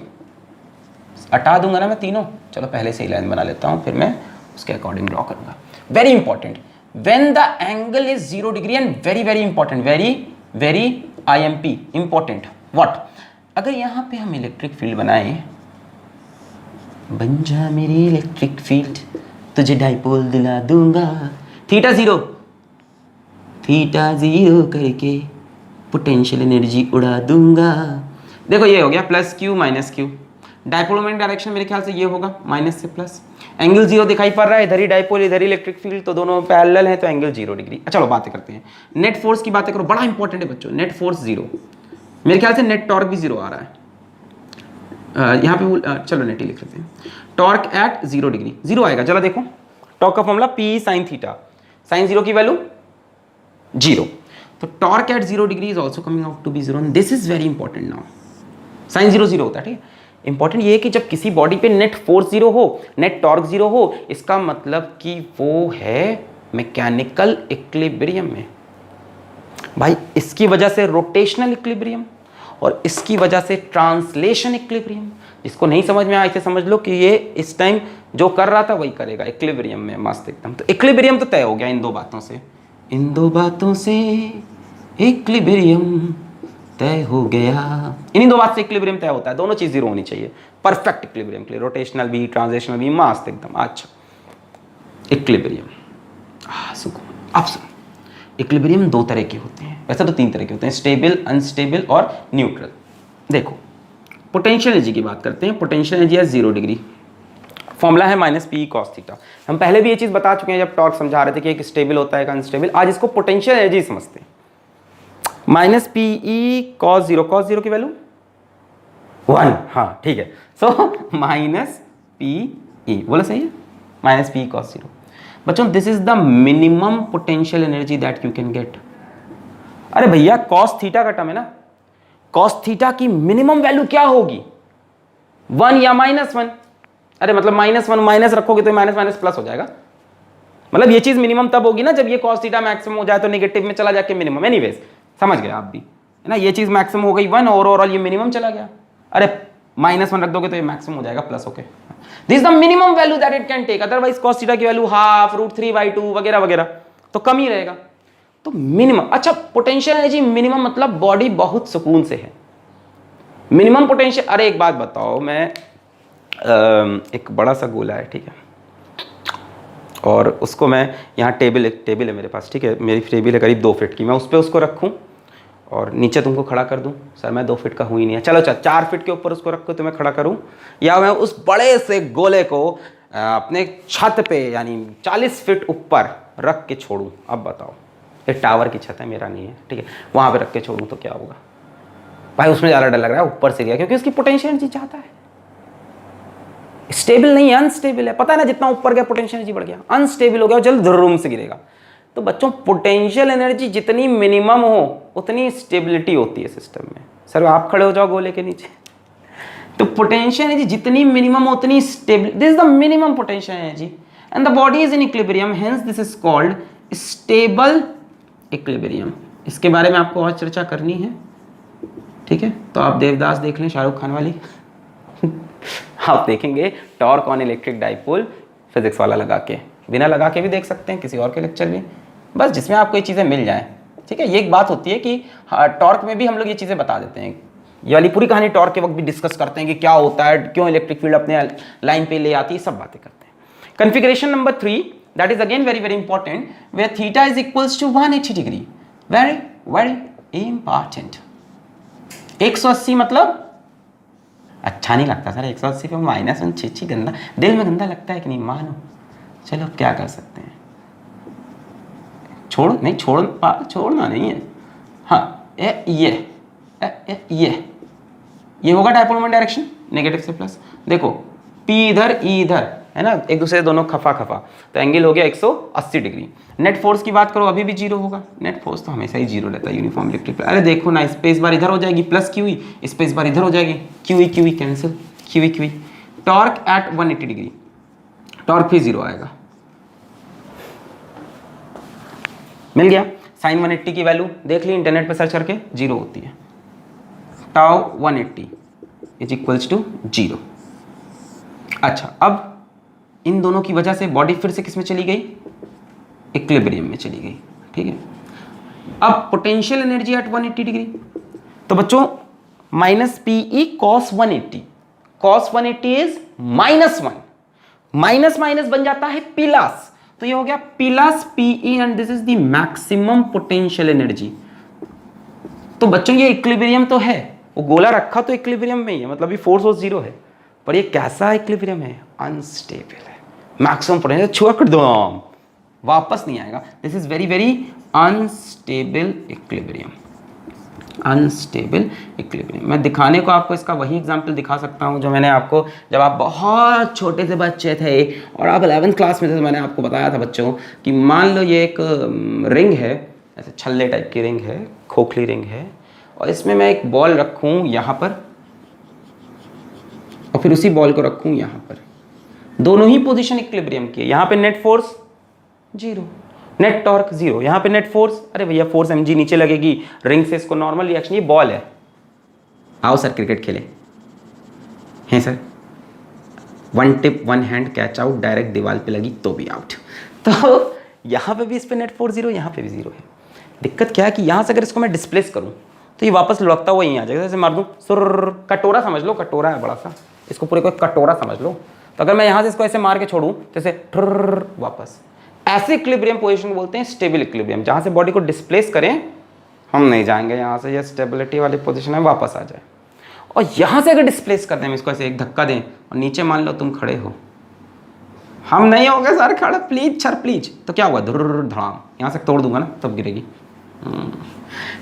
हटा दूंगा ना मैं तीनों, चलो पहले से ही लाइन बना लेता हूं, फिर मैं उसके अकॉर्डिंग ड्रॉ करूंगा। Very important, when the angle is 0 degree, and very very important, very very IMP important. What? अगर यहां पे हम इलेक्ट्रिक फील्ड बनाए, बन जा मेरी इलेक्ट्रिक फील्ड, तुझे डाइपोल दिला दूंगा, थीटा 0 करके पोटेंशियल एनर्जी उड़ा दूंगा। देखो ये हो गया plus Q minus Q, dipole moment direction मेरे ख्याल से ये होगा माइनस से प्लस, एंगल 0 दिखाई पड़ रहा है, इधर ही डाइपोल इधर ही इलेक्ट्रिक फील्ड, तो दोनों पैरेलल हैं, तो एंगल 0 डिग्री। चलो बातें करते हैं, नेट फोर्स की बातें करो, बड़ा इंपॉर्टेंट है बच्चों। नेट फोर्स 0, मेरे ख्याल से नेट टॉर्क भी 0 आ रहा है यहाँ पे, चलो नेट ही लिख लेते हैं। टॉर्क एट 0 डिग्री 0 आएगा, चलो देखो टॉर्क का formula P sine theta, sine zero की वैल्यू जीरो। तो torque at 0 degree is also coming out to be zero. This is very important now. Sine zero zero होता है, ठीक है। इंपॉर्टेंट ये है कि जब किसी बॉडी पे नेट फोर्स जीरो हो, नेट टॉर्क जीरो हो, इसका मतलब कि वो है मैकेनिकल इक्विलिब्रियम में। भाई इसकी वजह से रोटेशनल इक्विलिब्रियम और इसकी वजह से ट्रांसलेशन इक्विलिब्रियम। इसको नहीं समझ में आया इसे समझ लो कि ये इस टाइम जो कर रहा था वही करेगा इक्विलिब्रियम में, मस्त एकदम। तो इक्विलिब्रियम तो तय हो गया इन दो बातों से, इन दो बातों से इक्विलिब्रियम तय हो गया। इन्हीं दो बात से इक्विलिब्रियम तय होता है, दोनों चीज जीरो होनी चाहिए, परफेक्ट इक्विलिब्रियम के लिए, रोटेशनल भी ट्रांसलेशनल भी मस्त एकदम। अच्छा इक्विलिब्रियम, सुकून। अब सुनो, इक्विलिब्रियम दो तरह के होते हैं, वैसे तो तीन तरह के होते हैं, स्टेबल, अनस्टेबल और न्यूट्रल। देखो पोटेंशियल एनर्जी की बात करते हैं। पोटेंशियल एनर्जी है 0 डिग्री, फॉर्मूला है माइनस पी कॉस थीटा। हम पहले भी ये चीज बता चुके हैं जब टॉर्क समझा रहे थे कि एक स्टेबल होता है एक अनस्टेबल। आज इसको पोटेंशियल एनर्जी समझते हैं। Minus P E cos zero की वैल्यू 1, हाँ ठीक है। सो माइनस पी ई, बोला सही है, माइनस पी कॉस जीरो। बच्चों this is the minimum potential energy that you can get. अरे भैया कॉस थीटा का टर्म है ना, कॉस थीटा की मिनिमम वैल्यू क्या होगी, 1 या -1। अरे मतलब -1 माइनस रखोगे तो माइनस माइनस प्लस हो जाएगा। मतलब ये चीज मिनिमम तब होगी ना जब ये कॉस थीटा मैक्सिमम हो जाए तो नेगेटिव में चला जाके मिनिमम। एनीवेज समझ गए आप भी, है ना। ये चीज मैक्सिमम हो गई 1 और ओवरऑल ये मिनिमम चला गया। अरे -1 रख दोगे तो ये मैक्सिमम हो जाएगा प्लस होके। This is the minimum value that it can take, otherwise cos theta की वैल्यू हाफ √3/2 वगैरह वगैरह, तो कम ही रहेगा। तो मिनिमम, अच्छा पोटेंशियल एनर्जी मिनिमम मतलब बॉडी बहुत सुकून से है, मिनिमम पोटेंशियल। अरे एक बात बताओ, मैं एक बड़ा सा गोला है, ठीक है, और उसको मैं यहाँ टेबल है मेरे पास, ठीक है, मेरी टेबल है करीब 2 फीट की, मैं उस पर उसको रखूँ और नीचे तुमको खड़ा कर दूं। सर मैं 2 फीट का हुई नहीं है, चलो 4 फीट के ऊपर उसको रख के तुम्हें खड़ा करूं, या मैं उस बड़े से गोले को अपने छत पे यानी 40 फीट ऊपर रख के छोड़ूं। अब बताओ, एक टावर की छत है, मेरा नहीं है, ठीक है, वहां पे रख के छोड़ूं तो क्या होगा भाई? उसमें ज़्यादा डर लग रहा है ऊपर से गया, क्योंकि उसकी पोटेंशियल एनर्जी ज़्यादा है। स्टेबल नहीं है, अनस्टेबल है। पता है ना, जितना ऊपर गया पोटेंशियल एनर्जी बढ़ गया, अनस्टेबल हो गया, जल्द धुर्रुम से गिरेगा। तो बच्चों पोटेंशियल एनर्जी जितनी मिनिमम हो उतनी स्टेबिलिटी होती है सिस्टम में। सर आप खड़े हो जाओ गोले के नीचे। तो पोटेंशियल एनर्जी जितनी मिनिमम उतनी stable, this is the minimum potential energy and the body is in equilibrium, hence this is called stable equilibrium. इसके बारे में आपको और चर्चा करनी है, ठीक है, तो आप देवदास देख लें, शाहरुख खान वाली आप देखेंगे torque on electric dipole, physics वाला लगा के, बिना लगा के भी देख सकते हैं, किसी और के लेक्चर भी, बस जिसमें आपको ये चीज़ें मिल जाएं, ठीक है। ये एक बात होती है कि टॉर्क में भी हम लोग ये चीज़ें बता देते हैं। ये वाली पूरी कहानी टॉर्क के वक्त भी डिस्कस करते हैं कि क्या होता है, क्यों इलेक्ट्रिक फील्ड अपने लाइन पे ले आती है, सब बातें करते हैं। Configuration number 3, that is again very very important, where theta is equals to 180 degree. Very very important. 180 मतलब अच्छा नहीं लगता सर, 180 पे -1 छी गंदा, दिल में गंदा लगता है कि नहीं, मानो। चलो क्या कर सकते हैं, छोड़ना नहीं है। हाँ ये होगा डायपोल मोमेंट डायरेक्शन, नेगेटिव से प्लस। देखो पी इधर ई इधर है ना, एक दूसरे दोनों खफा तो एंगल हो गया 180 डिग्री। नेट फोर्स की बात करो अभी भी 0 होगा, नेट फोर्स तो हमेशा ही 0 रहता है यूनिफॉर्म इलेक्ट्रिक। अरे देखो ना, स्पेस बार इधर हो जाएगी plus Q E, space bar इधर हो जाएगी Q E cancel, Q E. Torque eight 180 degree, torque भी 0 आएगा, मिल गया। साइन 180 की वैल्यू देख ली इंटरनेट पे सर्च करके, 0 होती है। Tau 180 is equals to 0। अच्छा, अब इन दोनों की वजह से बॉडी फिर से किस में चली गई, इक्विलिब्रियम में चली गई, ठीक है। अब पोटेंशियल एनर्जी एट 180 डिग्री, तो बच्चों minus P E cos 180, cos 180 is -1, minus minus बन जाता है प्लस, तो ये हो गया plus P E and this is the maximum potential energy. तो बच्चों ये इक्विलिब्रियम तो है, वो गोला रखा तो इक्विलिब्रियम में ही है, मतलब ये फोर्स 0 है, पर ये कैसा इक्विलिब्रियम है, अनस्टेबल है। मैक्सिमम पोटेंशियल छुआ दो वापस नहीं आएगा, this is very very unstable equilibrium. Unstable equilibrium. मैं दिखाने को आपको इसका वही एग्जांपल दिखा सकता हूँ जो मैंने आपको जब आप बहुत छोटे से बच्चे थे और आप 11th क्लास में थे तो मैंने आपको बताया था बच्चों कि मान लो ये एक रिंग है, ऐसे छल्ले टाइप की रिंग है, खोखली रिंग है, और इसमें मैं एक बॉल रखूँ यहाँ पर और फिर उसी बॉल को रखूँ यहाँ पर, दोनों ही पोजीशन इक्विलिब्रियम की है। यहाँ पे नेट फोर्स 0, नेट टॉर्क 0, यहाँ पे नेट फोर्स, अरे भैया फोर्स mg नीचे लगेगी, रिंग से इसको नॉर्मल रिएक्शन, ये बॉल है, आओ सर क्रिकेट खेले हैं sir, one tip one hand catch out, direct दीवार पे लगी तो भी आउट। तो यहाँ पे भी इस पे नेट फोर्स 0, यहाँ पे भी 0 है। दिक्कत क्या है कि यहाँ से अगर इसको मैं डिस्प्लेस करूँ तो ये वापस लुढ़कता हुआ यहीं आ जाएगा। जैसे मार दूँ सुर, कटोरा समझ लो, कटोरा है बड़ा सा, इसको पूरे को कटोरा समझ लो, तो अगर मैं यहाँ से इसको ऐसे मार के छोड़ूँ तो ऐसे वापस, ऐसे इक्विलिब्रियम पोजीशन को बोलते हैं स्टेबल इक्विलिब्रियम। जहाँ से बॉडी को डिस्प्लेस करें हम नहीं जाएंगे यहाँ से, ये स्टेबिलिटी वाली पोजीशन है, वापस आ जाए। और यहाँ से अगर डिस्प्लेस करते हैं इसको ऐसे एक धक्का दें और नीचे मान लो तुम खड़े हो, हम नहीं हो गए सर खड़े, प्लीज सर प्लीज, तो क्या हुआ, धड़ाम, यहाँ से तोड़ दूंगा ना तब गिरेगी।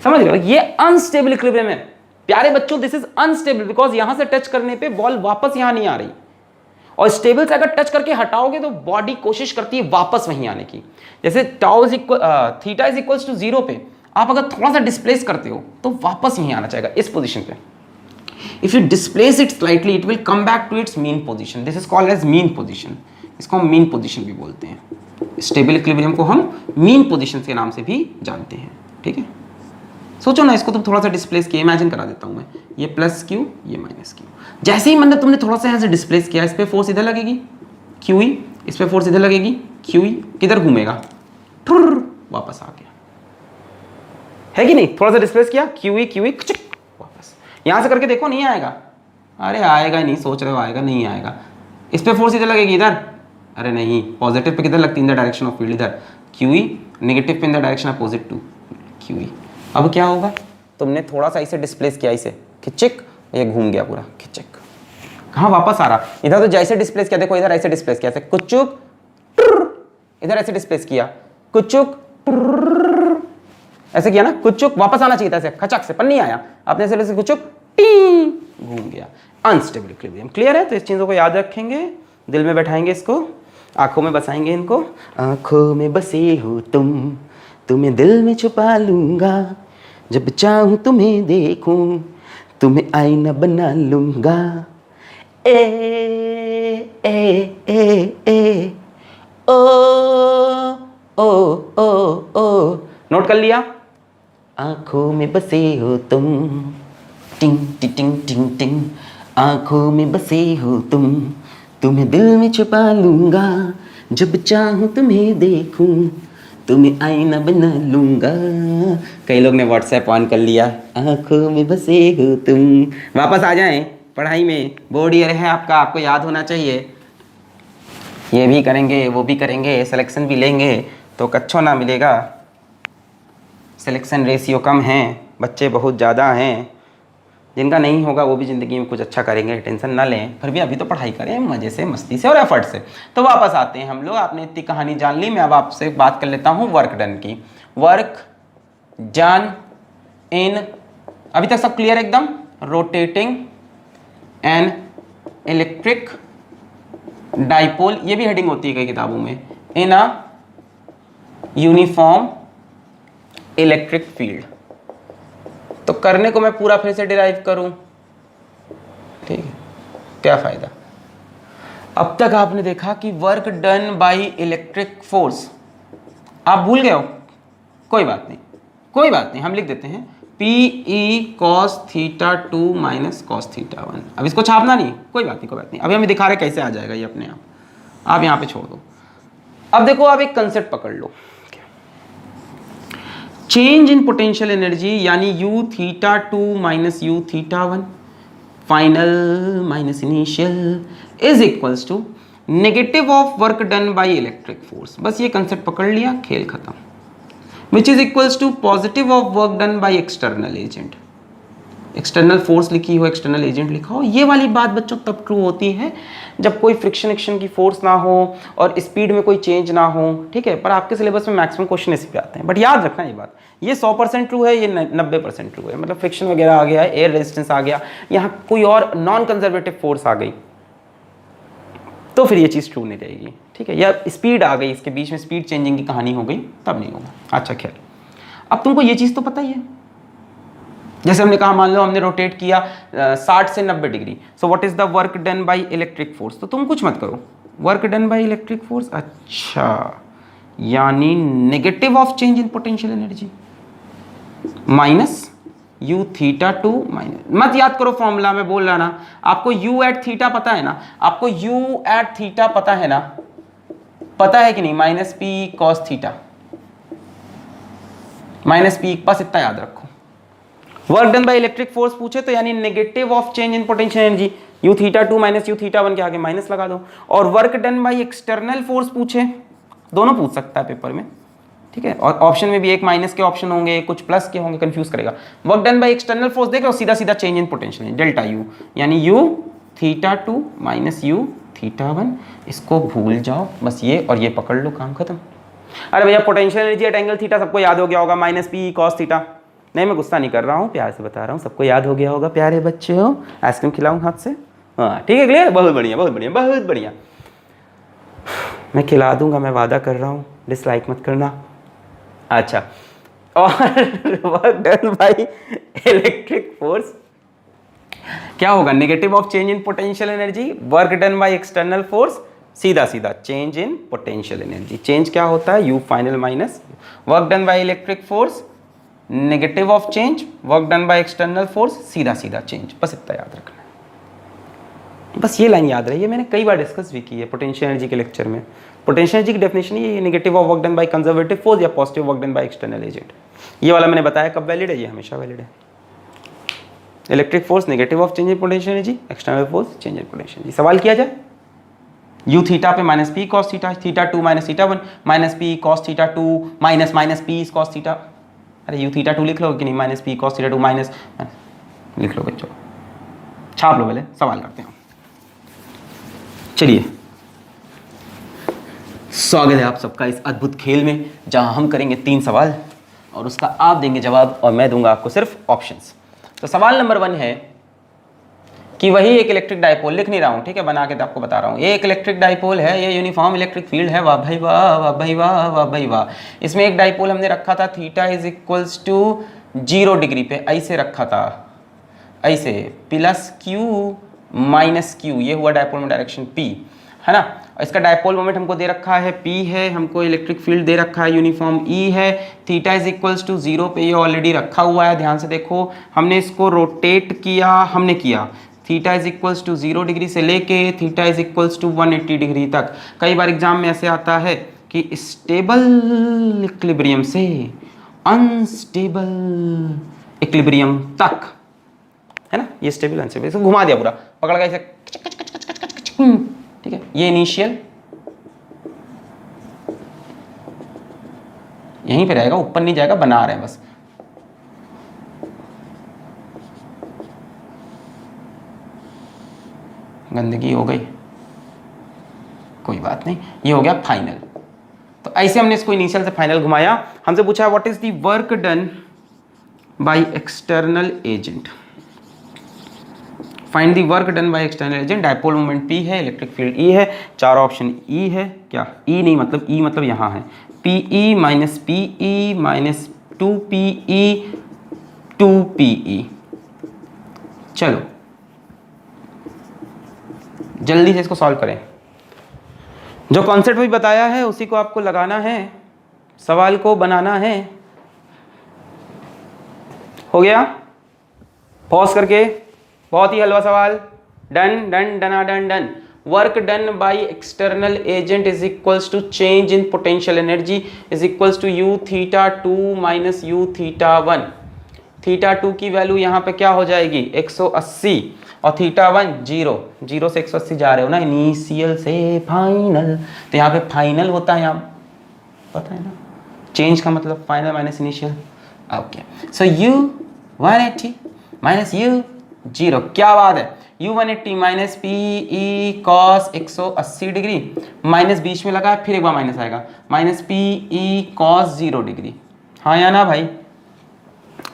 समझ रहे हो, ये अनस्टेबल इक्विलिब्रियम है प्यारे बच्चों, दिस इज अनस्टेबल बिकॉज यहाँ से टच करने पे बॉल वापस यहाँ नहीं आ रही, और स्टेबल से अगर टच करके हटाओगे तो बॉडी कोशिश करती है वापस वहीं आने की। जैसे थीटा इज इक्वल्स टू 0 पे आप अगर थोड़ा सा डिस्प्लेस करते हो तो वापस यहीं आना चाहिए इस पोजीशन पे। If you displace it slightly it will come back to its mean position, this is called as mean position, इसको हम मीन पोजीशन भी बोलते हैं। स्टेबल इक्विलिब्रियम को हम मीन पोजीशन के नाम से भी जानते हैं, ठीक है। सोचो ना, इसको तुम थोड़ा सा डिस्प्लेस किया, इमेजिन करा देता हूं मैं, ये प्लस क्यू ये माइनस क्यू, जैसे ही मतलब तुमने थोड़ा सा यहाँ से डिस्प्लेस किया, इस पे फोर्स इधर लगेगी क्यू ई, इस पे फोर्स इधर लगेगी क्यू ई, किधर घूमेगा, ठुर वापस आ गया, है कि नहीं। थोड़ा सा डिस्प्लेस किया क्यू ई वापस, यहाँ से करके देखो नहीं आएगा, अरे आएगा ही नहीं, सोच रहे हो आएगा, नहीं आएगा। इस पे फोर्स इधर लगेगी इधर, अरे नहीं, पॉजिटिव पे किधर लगती है, in the direction of field इधर क्यू ई, नेगेटिव पे in the direction opposite to Q E. अब क्या होगा, तुमने थोड़ा सा इसे डिस्प्लेस किया, इसे खिचक, ये घूम गया पूरा खिचक, कहाँ वापस आ रहा, इधर तो जैसे डिस्प्लेस किया, देखो इधर ऐसे डिस्प्लेस किया, ऐसे कुचुक, इधर ऐसे डिस्प्लेस किया कुचुक, ऐसे किया ना कुचुक, वापस आना चाहिए था ऐसे खचक से, पर नहीं आया, आपने ऐसे कुचुक घूम गया, अनस्टेबल इक्विलिब्रियम। क्लियर है, तो इस चीजों को याद रखेंगे, दिल में बैठाएंगे इसको, आंखों में बसाएंगे इनको, आंखों में बसे हो तुम, तुम्हें दिल में छुपा लूंगा, जब चाहूं तुम्हें देखूं, तुम्हें आईना बना लूंगा, ए ए ए ए ओ ओ ओ ओ। नोट कर लिया, आंखों में बसे हो तुम, टिंग टिंग टिंग टिंग टिंग, आंखों में बसे हो तुम, तुम्हें दिल में छुपा लूंगा, जब चाहूं तुम्हें देखूं, तुम्हें आईना बना लूंगा। कई लोग ने व्हाट्सएप ऑन कर लिया, आंखों में बसे हो तुम। वापस आ जाएं पढ़ाई में, बोर्ड ईयर है आपका, आपको याद होना चाहिए, ये भी करेंगे वो भी करेंगे, सिलेक्शन भी लेंगे तो कच्छो ना मिलेगा, सिलेक्शन रेशियो कम है, बच्चे बहुत ज़्यादा हैं, जिनका नहीं होगा वो भी ज़िंदगी में कुछ अच्छा करेंगे, टेंशन ना लें, फिर भी अभी तो पढ़ाई करें मज़े से, मस्ती से और एफर्ट से। तो वापस आते हैं हम लोग, आपने इतनी कहानी जान ली, मैं अब आपसे बात कर लेता हूँ वर्क डन की। वर्क डन इन, अभी तक सब क्लियर एकदम, रोटेटिंग एन इलेक्ट्रिक डाइपोल, ये भी हेडिंग होती है कई किताबों में, इन अ यूनिफॉर्म इलेक्ट्रिक फील्ड। तो करने को मैं पूरा फिर से डिराइव करूं, ठीक है, क्या फायदा। अब तक आपने देखा कि work done by electric force आप भूल गए हो, कोई बात नहीं, कोई बात नहीं, हम लिख देते हैं PE cos θ2 माइनस cos θ1। अब इसको छापना नहीं, कोई बात नहीं, कोई बात नहीं, अभी हमें दिखा रहे कैसे आ जाएगा ये अपने आप यहाँ पे छोड़ दो। अब देखो, आप एक कंसेप्ट पकड़ लो, चेंज इन पोटेंशियल एनर्जी यानी U θ2 minus U θ1 final minus initial is equals to negative of work done by electric force. बस ये कंसेप्ट पकड़ लिया, खेल खत्म। Which is equals to positive of work done by external agent. External force लिखी हो, external agent लिखा हो, ये वाली बात बच्चों तब ट्रू होती है जब कोई फ्रिक्शन एक्शन की फोर्स ना हो और स्पीड में कोई चेंज ना हो, ठीक है। पर आपके सिलेबस में मैक्सिमम क्वेश्चन इसी पे आते हैं। बट याद रखना ये बात, ये 100% ट्रू है, ये 90% ट्रू है। मतलब फ्रिक्शन वगैरह आ गया, एयर रेजिस्टेंस आ गया, यहाँ कोई और नॉन कंजर्वेटिव फोर्स आ गई तो फिर ये चीज़ ट्रू नहीं रहेगी, ठीक है। या स्पीड आ गई, इसके बीच में स्पीड चेंजिंग की कहानी हो गई, तब नहीं होगा। अच्छा खैर, अब तुमको ये चीज़ तो पता ही है, जैसे हमने कहा मान लो हमने रोटेट किया 60 से 90 degree, so what is the work done by electric force. तो तुम कुछ मत करो, work done by electric force, अच्छा यानी negative of change in potential energy minus u theta two minus, मत याद करो फॉर्मूला में बोल रहा ना, आपको u एट थीटा पता है ना, आपको u एट थीटा पता है ना, पता है कि नहीं, minus P cos theta, minus P, बस इतना याद रखो। Work done by electric force पूछे तो यानी negative of change in potential energy, u theta two minus u theta one के आगे माइनस लगा दो। और work done by external force पूछे, दोनों पूछ सकता है पेपर में, ठीक है। और ऑप्शन में भी एक माइनस के ऑप्शन होंगे, कुछ प्लस के होंगे, कंफ्यूज करेगा। Work done by external force देख रहे हो, सीधा सीधा change in potential delta u, यानी u theta two minus u theta one, इसको भूल जाओ बस, ये और ये पकड़ लो, काम खत्म। अरे भैया potential energy at angle theta सबको याद हो गया होगा, माइनस पी कॉस थीटा। नहीं मैं गुस्सा नहीं कर रहा हूँ, प्यार से बता रहा हूँ, सबको याद हो गया होगा प्यारे बच्चे हो। आइसक्रीम खिलाऊं हाथ से, हाँ ठीक है, क्लियर, बहुत बढ़िया बहुत बढ़िया बहुत बढ़िया। मैं खिला दूंगा, मैं वादा कर रहा हूँ, डिसलाइक मत करना। अच्छा, और work done by electric force क्या होगा, negative of change in potential energy, work done by external force, सीधा सीधा change in potential energy. Change क्या होता है, U final minus work done by electric force, negative of change work done by external force, सीधा सीधा change, बस इतना याद रखना है। बस ये लाइन याद रही है, मैंने कई बार डिस्कस भी की है पोटेंशियल एनर्जी के लेक्चर में। पोटेंशियल एनर्जी की डेफिनेशन ये negative of work done by conservative force या positive work done by external agent. ये वाला मैंने बताया कब वैलिड है, ये हमेशा वैलिड है। Electric force negative of change in potential energy, external force change in potential energy. सवाल किया जाए, u थीटा पे minus P cos theta, theta two minus theta one, minus P cos theta two minus minus P cos theta. अरे u theta to लिख लो कि नहीं, minus P cos theta two minus लिख लो बच्चों, छाप लो, पहले सवाल करते हैं। चलिए, स्वागत है आप सबका इस अद्भुत खेल में, जहां हम करेंगे 3 सवाल और उसका आप देंगे जवाब और मैं दूंगा आपको सिर्फ ऑप्शंस। तो सवाल नंबर 1 है कि वही एक इलेक्ट्रिक डाइपोल, लिख नहीं रहा हूँ, ठीक है, बना के तो आपको बता रहा हूँ। ये एक इलेक्ट्रिक डाइपोल है, ये यूनिफॉर्म इलेक्ट्रिक फील्ड है, वाह भाई वाह, वाह भाई वाह, वाह भाई वाह। इसमें एक डाइपोल हमने रखा था, theta is equals to 0 degree पे, ऐसे रखा था, ऐसे प्लस क्यू माइनस क्यू, ये हुआ डाइपोल में डायरेक्शन P, है ना। इसका डाइपोल मोमेंट हमको दे रखा है P है, हमको इलेक्ट्रिक फील्ड दे रखा है यूनिफॉर्म E है, थीटा इज इक्वल्स टू 0 पे ये ऑलरेडी रखा हुआ है। ध्यान से देखो, हमने इसको रोटेट किया, हमने किया theta is equals to 0 degree से लेके theta is equals to 180 degree तक। कई बार एग्जाम में ऐसे आता है कि स्टेबल इक्विलिब्रियम से अनस्टेबल इक्विलिब्रियम तक, है ना, ये स्टेबल अनस्टेबल, इसको घुमा दिया पूरा, पकड़ गया ऐसे, ठीक है। ये इनिशियल यहीं पे रहेगा, ऊपर नहीं जाएगा, बना रहे हैं बस। गंदगी हो गई, कोई बात नहीं, ये हो गया फाइनल। तो ऐसे हमने इसको इनिशियल से फाइनल घुमाया। हमसे पूछा what is the work done by external agent, find the work done by external agent. Dipole moment P है, इलेक्ट्रिक फील्ड E है, 4 ऑप्शन E है, क्या E नहीं मतलब E मतलब यहाँ है, PE minus PE minus 2PE 2PE। चलो जल्दी से इसको सॉल्व करें, जो कॉन्सेप्ट भी बताया है उसी को आपको लगाना है, सवाल को बनाना है। हो गया, पॉज करके, बहुत ही हलवा सवाल, डन डन डना डन डन। Work done by external agent is equals to change in potential energy is equals to u theta two minus u theta one. Theta two की वैल्यू यहाँ पे क्या हो जाएगी 180 और थीटा वन 0, 0 से 180 जा रहे हो ना, इनिशियल से फाइनल, तो यहाँ पे फाइनल होता है, यहाँ पता है ना, चेंज का मतलब final minus initial. Okay, so u 180 minus U 0, क्या बात है, u180 minus P E cos 180 degree, minus बीच में लगा है, फिर एक बार माइनस आएगा, minus P E cos 0 degree, हाँ या ना भाई,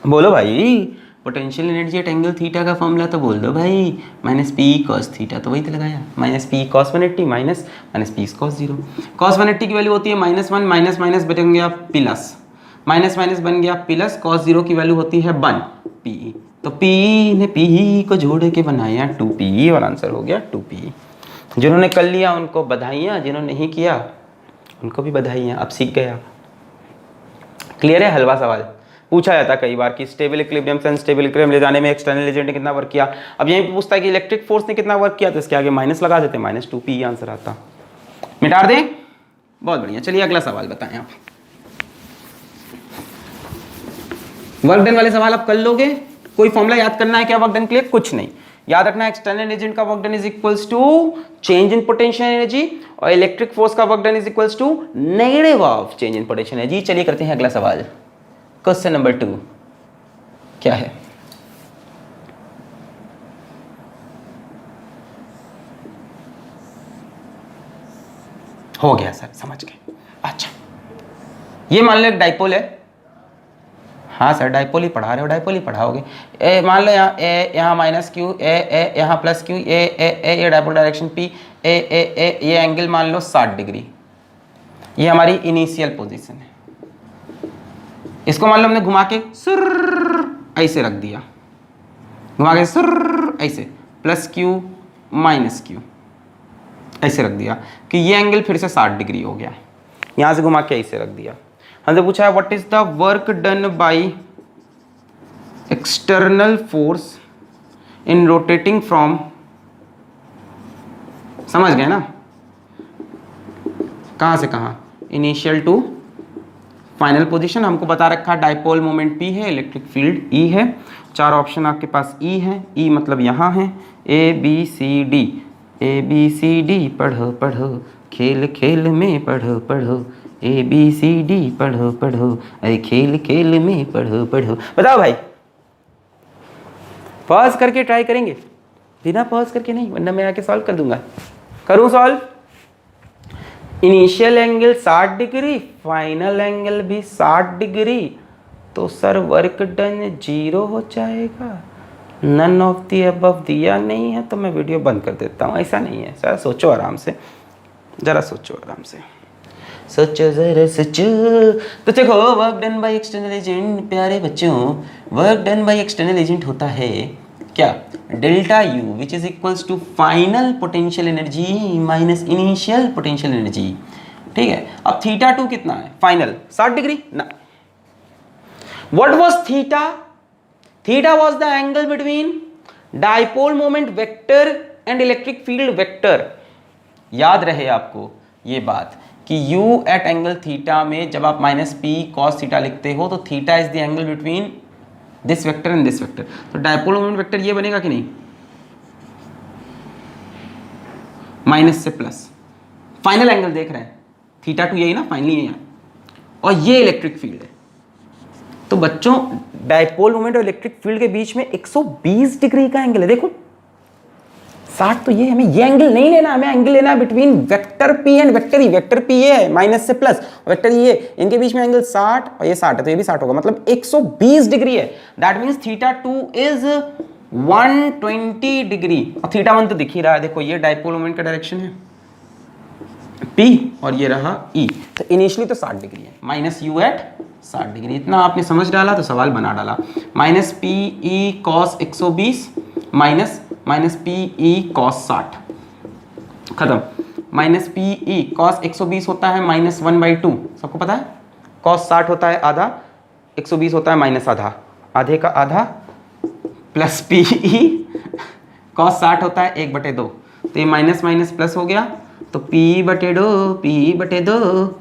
बोलो भाई, potential energy at angle theta का फॉर्मूला तो बोल दो भाई, माइनस पी कॉस थीटा, तो वही तो लगाया, minus P cos 180 minus minus P cos 0, cos 180 की वैल्यू होती है -1, माइनस माइनस बन गया प्लस, माइनस माइनस बन गया प्लस, कॉस 0 की वैल्यू होती है 1 पी, तो पी ने पी को जोड़ के बनाया 2p और आंसर हो गया 2p। जिन्होंने कर लिया उनको बधाइयाँ, जिन्होंने नहीं किया उनको भी बधाइयाँ, अब सीख गया। क्लियर है? हलवा सवाल पूछा जाता कई बार कि स्टेबल इक्विलिब्रियम से अनस्टेबल इक्विलिब्रियम ले जाने में एक्सटर्नल एजेंट ने कितना वर्क किया। अब यहीं पे पूछता है कि इलेक्ट्रिक फोर्स ने कितना वर्क किया, तो इसके आगे माइनस लगा देते, -2p आंसर आता। मिटा दें? बहुत बढ़िया। चलिए अगला सवाल बताएं आप। वर्क डन वाले सवाल आप कर लोगे? कोई फॉर्मूला याद करना है क्या वर्क डन के लिए? कुछ नहीं याद रखना है। एक्सटर्नल एजेंट का work done is equals to change in potential energy और इलेक्ट्रिक फोर्स का work done is equals to negative of change in potential energy. चलिए करते हैं अगला सवाल। क्वेश्चन नंबर 2 क्या है? हो गया सर, समझ गए। अच्छा, ये मान लो एक डाइपोल है। हाँ सर, डाइपोल ही पढ़ा रहे हो, डाइपोल ही पढ़ाओगे। ए मान लो यहाँ ए, यहाँ माइनस क्यू, ए यहाँ प्लस क्यू, ये डाइपोल डायरेक्शन पी, ए ये एंगल मान लो 60 डिग्री। ये हमारी इनिशियल पोजीशन है। इसको मान लो हमने घुमा के सुर ऐसे रख दिया, घुमा के सुर ऐसे, प्लस क्यू माइनस क्यू ऐसे रख दिया कि ये एंगल फिर से 60 डिग्री हो गया। यहाँ से घुमा के ऐसे रख दिया। हमसे पूछा है what is the work done by external force in rotating from, समझ गए ना, कहाँ से कहाँ, इनिशियल टू फाइनल पोजीशन। हमको बता रखा डाइपोल मोमेंट P है, इलेक्ट्रिक फील्ड E है। 4 ऑप्शन आपके पास E है, E मतलब यहाँ है, ABCD पढ़ो पढ़ो, खेल खेल में पढ़ो पढ़ो, ABCD पढ़ो पढ़ो, अरे खेल खेल में पढ़ो पढ़ो। बताओ भाई, पॉज करके ट्राई करेंगे? बिना पॉज करके नहीं, वरना मैं आके सॉल्व कर दूंगा। करूँ solve? Initial angle 60 degree, final angle भी 60 डिग्री, तो सर वर्क डन 0 हो जाएगा। नन ऑफ दी अबव दिया नहीं है तो मैं वीडियो बंद कर देता हूँ। ऐसा नहीं है सर, सोचो आराम से, जरा सोचो आराम से, सोचो जरा सोचो। तो देखो, work done by external agent, प्यारे बच्चों, work done by external agent होता है क्या, delta U which is equals to final potential energy minus initial potential energy. ठीक है, अब थीटा 2 कितना है? फाइनल 60 डिग्री ना। What was theta? Theta was the angle between dipole moment vector and electric field vector. याद रहे आपको ये बात कि u एट एंगल थीटा में जब आप -p cos थीटा लिखते हो तो theta is the angle between this vector and this vector. तो डाइपोल मोमेंट वेक्टर ये बनेगा कि नहीं, माइनस से प्लस। फाइनल एंगल देख रहे हैं, थीटा 2 यही ना, फाइनली यही है, और ये इलेक्ट्रिक फील्ड है। तो बच्चों, डाइपोल मोमेंट और इलेक्ट्रिक फील्ड के बीच में 120 डिग्री का एंगल है। देखो 60 तो ये, हमें ये एंगल नहीं लेना, हमें एंगल लेना है between vector p and vector e। Vector p ये है माइनस से प्लस, वेक्टर e ये, इनके बीच में एंगल 60 और ये 60 है, तो ये भी 60 होगा, मतलब 120 डिग्री है। That means theta 2 is 120 degree. और थीटा 1 तो दिख ही रहा है, देखो ये डाइपोल मोमेंट का डायरेक्शन है p और ये रहा e। तो इनिशियली तो 60 डिग्री है, माइनस u एट 60 डिग्री। इतना आपने समझ डाला तो सवाल बना डाला। Minus P E cos 120 minus P E cos 60, खत्म। माइनस पी ई कॉस 120 होता है -1/2, सबको पता है। कॉस 60 होता है आधा, 120 होता है माइनस आधा, आधे का आधा, प्लस पी ई कॉस 60 होता है 1/2। तो ये माइनस माइनस प्लस हो गया, तो p/2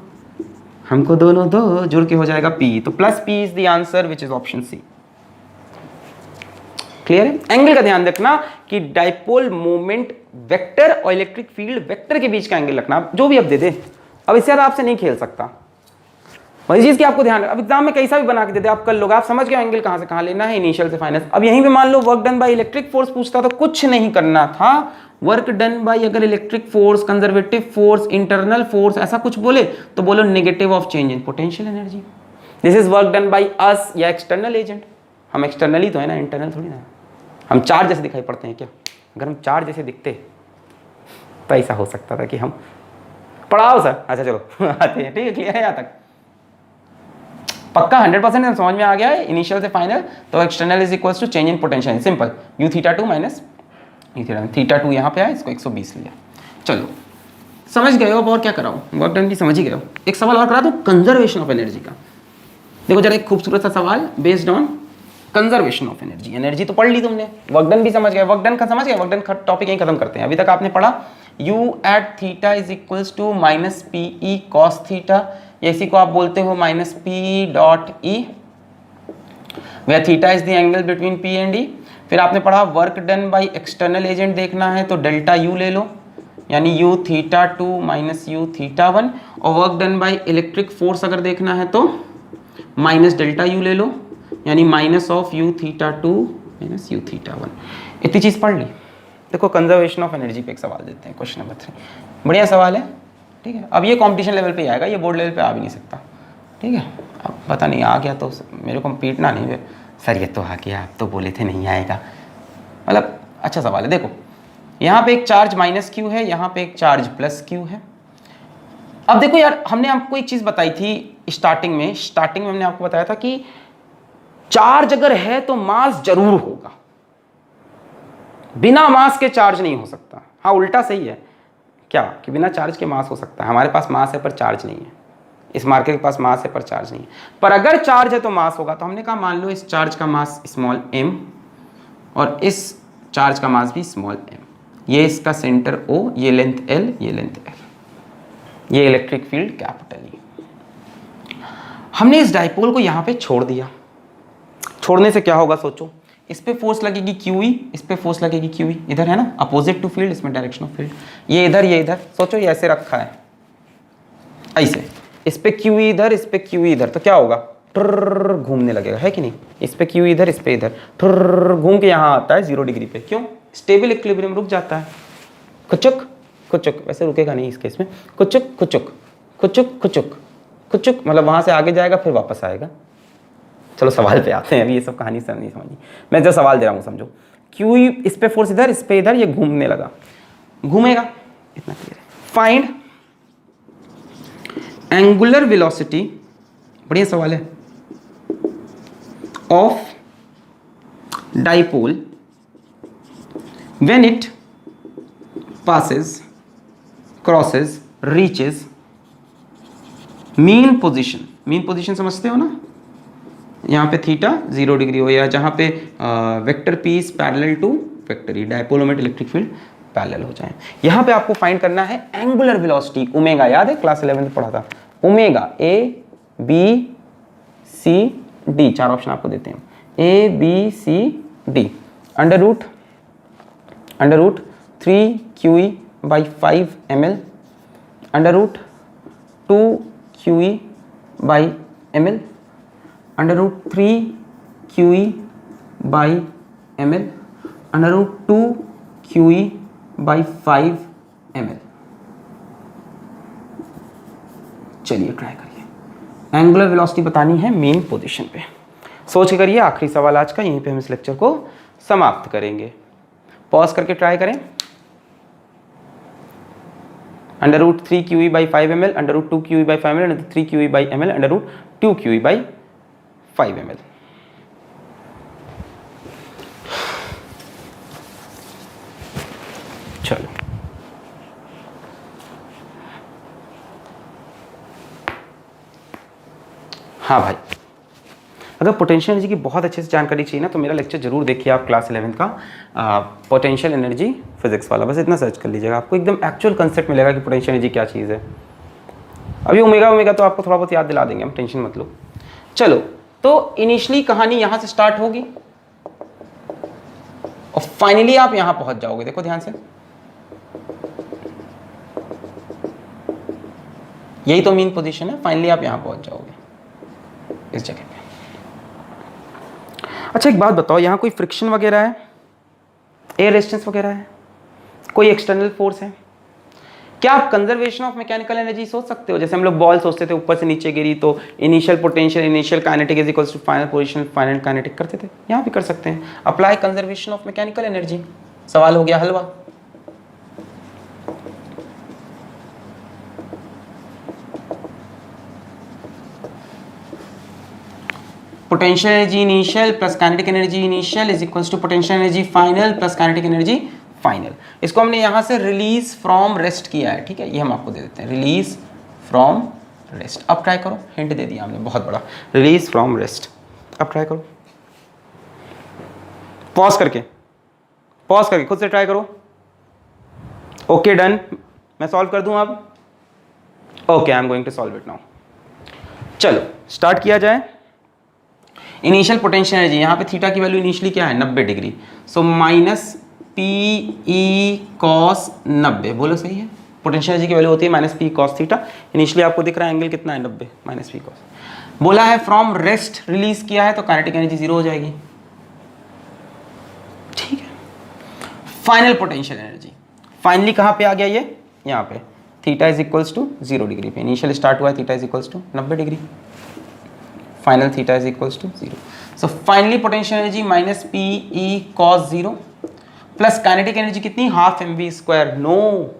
हमको दोनों दो जुड़ के हो जाएगा p। तो plus p is the answer which is option C. Clear है? एंगल का ध्यान रखना कि डाइपोल मोमेंट वेक्टर और इलेक्ट्रिक फील्ड वेक्टर के बीच का एंगल रखना। जो भी अब दे दे, अब इससे आपसे नहीं खेल सकता। वही चीज़ की आपको ध्यान, अब एग्जाम में कैसा भी बना के देते आप कर लोगे, आप समझ गए एंगल कहाँ से कहाँ लेना है, इनिशियल से फाइनल। अब यहीं पे मान लो work done by electric force पूछता तो कुछ नहीं करना था, वर्क डन बाय अगर electric force, conservative force, internal force ऐसा कुछ बोले तो बोलो negative of change in potential energy. This is work done by us या एक्सटर्नल एजेंट। हम एक्सटर्नली तो है ना, इंटरनल थोड़ी ना। हम चार्ज जैसे दिखाई पड़ते हैं क्या? अगर हम चार्ज जैसे दिखते तो ऐसा हो सकता था कि हम पढ़ाओ सर, अच्छा चलो आते हैं, ठीक है, क्लियर है यहाँ तक? पक्का 100% समझ में आ गया है इनिशियल से फाइनल। तो external is equals to change in potential, simple, U theta 2 minus U theta 1, theta 2 यहाँ पे आया, इसको 120 लिया। चलो समझ गए हो, अब और क्या कराऊँ, वर्क डन की समझ ही गए हो। एक सवाल और करा दूँ कंजर्वेशन ऑफ एनर्जी का। देखो जरा एक खूबसूरत सा सवाल based on conservation of energy. Energy तो पढ़ ली तुमने, वर्क डन भी समझ गए, वर्क डन का समझ गए, वर्क डन टॉपिक यहीं खत्म करते हैं। अभी तक आपने पढ़ा u at theta is equals to minus P E cos theta, या इसी को आप बोलते हो minus P dot E, where theta is the angle between P and E. फिर आपने पढ़ा work done by external agent देखना है तो डेल्टा यू ले लो, यानी U theta 2 minus U theta 1, और work done by electric force अगर देखना है तो माइनस डेल्टा यू ले लो, यानी minus of you theta 2 minus U theta 1। इतनी चीज़ पढ़ ली। देखो कंजर्वेशन ऑफ एनर्जी पे एक सवाल देते हैं, क्वेश्चन नंबर 3, बढ़िया सवाल है, ठीक है। अब ये कंपटीशन लेवल पे ही आएगा, ये बोर्ड लेवल पे आ भी नहीं सकता, ठीक है। अब पता नहीं आ गया तो मेरे को पीटना नहीं है, सर ये तो आ गया, आप तो बोले थे नहीं आएगा, मतलब अच्छा सवाल है। देखो यहाँ पे एक चार्ज माइनस क्यू है, यहाँ पे एक चार्ज प्लस क्यू है। अब देखो यार, हमने आपको एक चीज़ बताई थी स्टार्टिंग में हमने आपको बताया था कि चार्ज अगर है तो मास जरूर होगा, बिना मास के चार्ज नहीं हो सकता। हाँ उल्टा सही है क्या, कि बिना चार्ज के मास हो सकता है। हमारे पास मास है पर चार्ज नहीं है, इस मार्केट के पास मास है पर चार्ज नहीं है, पर अगर चार्ज है तो मास होगा। तो हमने कहा मान लो इस चार्ज का मास स्मॉल m और इस चार्ज का मास भी स्मॉल m, ये इसका सेंटर O, ये लेंथ L, ये लेंथ L, ये इलेक्ट्रिक फील्ड कैपिटल E। हमने इस डाइपोल को यहाँ पे छोड़ दिया, छोड़ने से क्या होगा सोचो, इस पे फोर्स लगेगी QE, इस पे फोर्स लगेगी QE, इधर है ना अपोजिट टू फील्ड, इसमें डायरेक्शन ऑफ फील्ड, ये इधर, सोचो ये ऐसे रखा है ऐसे, इस पे QE इधर, इस पे QE इधर, तो क्या होगा, घूमने लगेगा, है कि नहीं। इस पे QE इधर, इस पे इधर, घूम के यहाँ आता है 0 डिग्री पे, क्यों, स्टेबल इक्विलिब्रियम रुक जाता है, कुचुक कुचुक, वैसे रुकेगा नहीं इस केस में, कुचुक कुचुक कुचुक कुचुक कुचुक, मतलब वहाँ से आगे जाएगा फिर वापस आएगा। चलो सवाल पे आते हैं, अभी ये सब कहानी सर नहीं समझी, मैं जो सवाल दे रहा हूँ समझो। QE इस पे फोर्स इधर, इस पे इधर, ये घूमने लगा, घूमेगा, इतना क्लियर है। फाइंड एंगुलर वेलोसिटी, बढ़िया सवाल है, of dipole when it passes, crosses, reaches mean position. Mean position समझते हो ना, यहाँ पे थीटा 0 डिग्री हो, या जहाँ पे vector P is parallel to vector E, dipole moment electric field parallel हो जाए। यहाँ पे आपको फाइंड करना है एंगुलर वेलोसिटी ओमेगा, याद है क्लास 11 में पढ़ा था, omega A B C D, 4 option आपको देते हैं, A B C D, under root 3 QE by 5 ml, under root 2 QE by ml, under root 3 QE by ml, under root 2 QE by 5 ml। चलिए try करिए, angular velocity बतानी है mean position पे, सोच के करिए। आखिरी सवाल आज का, यहीं पे हम इस लेक्चर को समाप्त करेंगे। पॉज करके ट्राई करें। Under root 3 QE by 5 ml, under root 2 QE by 5 ml, under 3 QE by ml, under root 2 QE by 5 ml। चलो हाँ भाई, अगर पोटेंशियल एनर्जी की बहुत अच्छे से जानकारी चाहिए ना तो मेरा लेक्चर जरूर देखिए आप, क्लास 11 का पोटेंशियल एनर्जी फिजिक्स वाला, बस इतना सर्च कर लीजिएगा, आपको एकदम एक्चुअल कंसेप्ट मिलेगा कि पोटेंशियल एनर्जी क्या चीज़ है। अभी ओमेगा तो आपको थोड़ा बहुत याद दिला देंगे हम, टेंशन मत लो। चलो तो इनिशियली कहानी यहाँ से स्टार्ट होगी और फाइनली आप यहाँ पहुँच जाओगे। देखो ध्यान से, यही तो मेन पोजीशन है, फाइनली आप यहाँ पहुँच जाओगे। इस जगह पे। अच्छा एक बात बताओ, यहाँ कोई फ्रिक्शन वगैरह है, एयर रेजिस्टेंस वगैरह है, कोई एक्सटर्नल फोर्स है? क्या आप कंजर्वेशन ऑफ मैकेनिकल एनर्जी सोच सकते हो? जैसे हम लोग बॉल सोचते थे ऊपर से नीचे गिरी तो initial potential initial kinetic is equals to final position final kinetic करते थे, यहाँ भी कर सकते हैं। Apply conservation of mechanical energy, सवाल हो गया हलवा। Potential energy initial plus kinetic energy initial is equals to potential energy final plus kinetic energy final. इसको हमने यहाँ से रिलीज फ्रॉम रेस्ट किया है, ठीक है, ये हम आपको दे देते हैं, रिलीज फ्रॉम रेस्ट। अब ट्राई करो, हिंट दे दिया हमने बहुत बड़ा, रिलीज फ्रॉम रेस्ट। अब ट्राई करो, पॉज करके खुद से ट्राई करो। ओके डन, मैं सॉल्व कर दूं अब? Okay I am going to solve it now. चलो स्टार्ट किया जाए। इनिशियल पोटेंशियल एनर्जी, यहाँ पे थीटा की वैल्यू इनिशियली क्या है 90 degree, so minus P E cos 90, बोलो सही है। पोटेंशियल एनर्जी की वैल्यू होती है minus P cos theta. Initially आपको दिख रहा है एंगल कितना है 90 माइनस पी कॉस। बोला है फ्रॉम रेस्ट रिलीज किया है तो काइनेटिक एनर्जी 0 हो जाएगी, ठीक है। फाइनल पोटेंशियल एनर्जी फाइनली कहाँ पे आ गया ये, यहाँ पे theta is equals to 0 degree पे। इनिशियल स्टार्ट हुआ है theta is equals to 90 degree, final theta is equals to 0। So finally potential energy minus P E cos 0 plus kinetic energy कितनी, half M V square. No,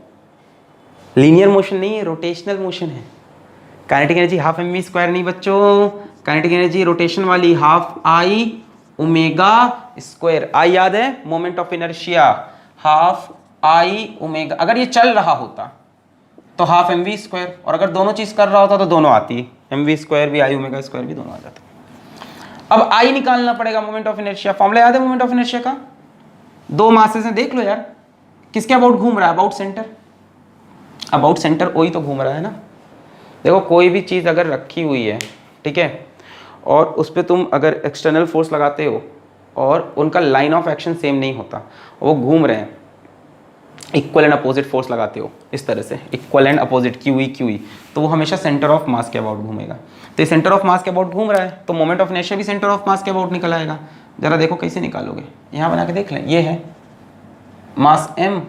linear motion नहीं है, rotational motion है। Kinetic energy half M V square नहीं बच्चों, kinetic energy rotation वाली, half I omega square. आई याद है, moment of inertia, half I omega. अगर ये चल रहा होता तो हाफ एम वी स्क्वायर, और अगर दोनों चीज कर रहा होता तो दोनों आती, एम वी स्क्वायर भी आई ओमेगा स्क्वायर भी दोनों आ जाता। अब आई निकालना पड़ेगा, मोमेंट ऑफ इनर्शिया। फॉर्मूला याद है मोमेंट ऑफ इनर्शिया का? दो मासेस हैं, देख लो यार किसके अबाउट घूम रहा है, अबाउट सेंटर। अबाउट सेंटर वही तो घूम रहा है ना। देखो कोई भी चीज़ अगर रखी हुई है, ठीक है, और उस पर तुम अगर एक्सटर्नल फोर्स लगाते हो और उनका लाइन ऑफ एक्शन सेम नहीं होता, वो घूम रहे हैं, इक्वल एंड अपोजिट फोर्स लगाते हो इस तरह से, equal and opposite Q E, तो वो हमेशा सेंटर ऑफ मास के अबाउट घूमेगा। तो ये सेंटर ऑफ मास के अबाउट घूम रहा है तो मोमेंट ऑफ इनर्शिया भी सेंटर ऑफ मास के अबाउट निकल आएगा। जरा देखो कैसे निकालोगे, यहाँ बना के देख लें। ये है मास m,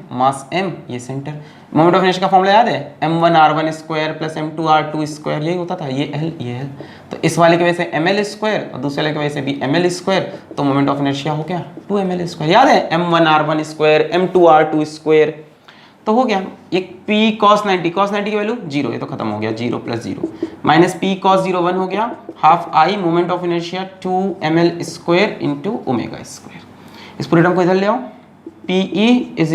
ये सेंटर। मोमेंट ऑफ इनर्शिया का फॉर्मूला याद है, m1r1 square plus m2r2 square, यही होता था। ये l, तो इस वाले की वजह से ml स्क्वायर और दूसरे वाले की वजह से भी ml स्क्वायर, तो मोमेंट ऑफ इनर्शिया हो गया 2ml स्क्वायर। याद है m1r1 स्क्वायर m2r2 स्क्वायर, तो हो गया एक p cos 90 की वैल्यू 0, ये तो खत्म हो गया, 0 + 0 माइनस p cos 0 1 हो गया, half I moment of inertia 2ml square into omega square. इस पूरे टर्म को इधर ले आओ, PE is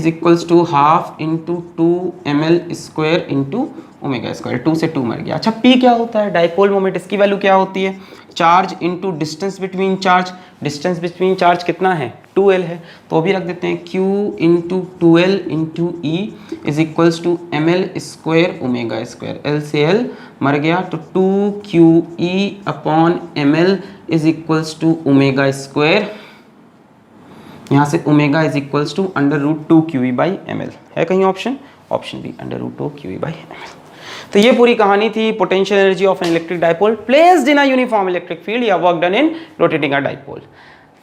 equals to half into 2ml square into omega square, 2 से 2 मर गया। अच्छा P क्या होता है, डाइपोल मोमेंट, इसकी वैल्यू क्या होती है, charge into distance between charge. Distance between charge कितना है 2L है, तो अभी रख देते हैं Q into 2L into E is equals to ml square omega square. L से L मर गया तो 2QE upon ml is equals to omega square. यहाँ से omega is equals to √2QE/ml है कहीं ऑप्शन, ऑप्शन बी √2QE/ml। तो ये पूरी कहानी थी potential energy of an electric dipole placed in a uniform electric field या work done in rotating a dipole.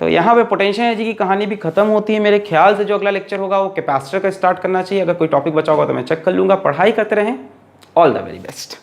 तो यहाँ पे पोटेंशियल एनर्जी की कहानी भी खत्म होती है। मेरे ख्याल से जो अगला लेक्चर होगा वो कैपेसिटर का स्टार्ट करना चाहिए। अगर कोई टॉपिक बचा होगा तो मैं चेक कर लूँगा। पढ़ाई करते रहें, ऑल द वेरी बेस्ट।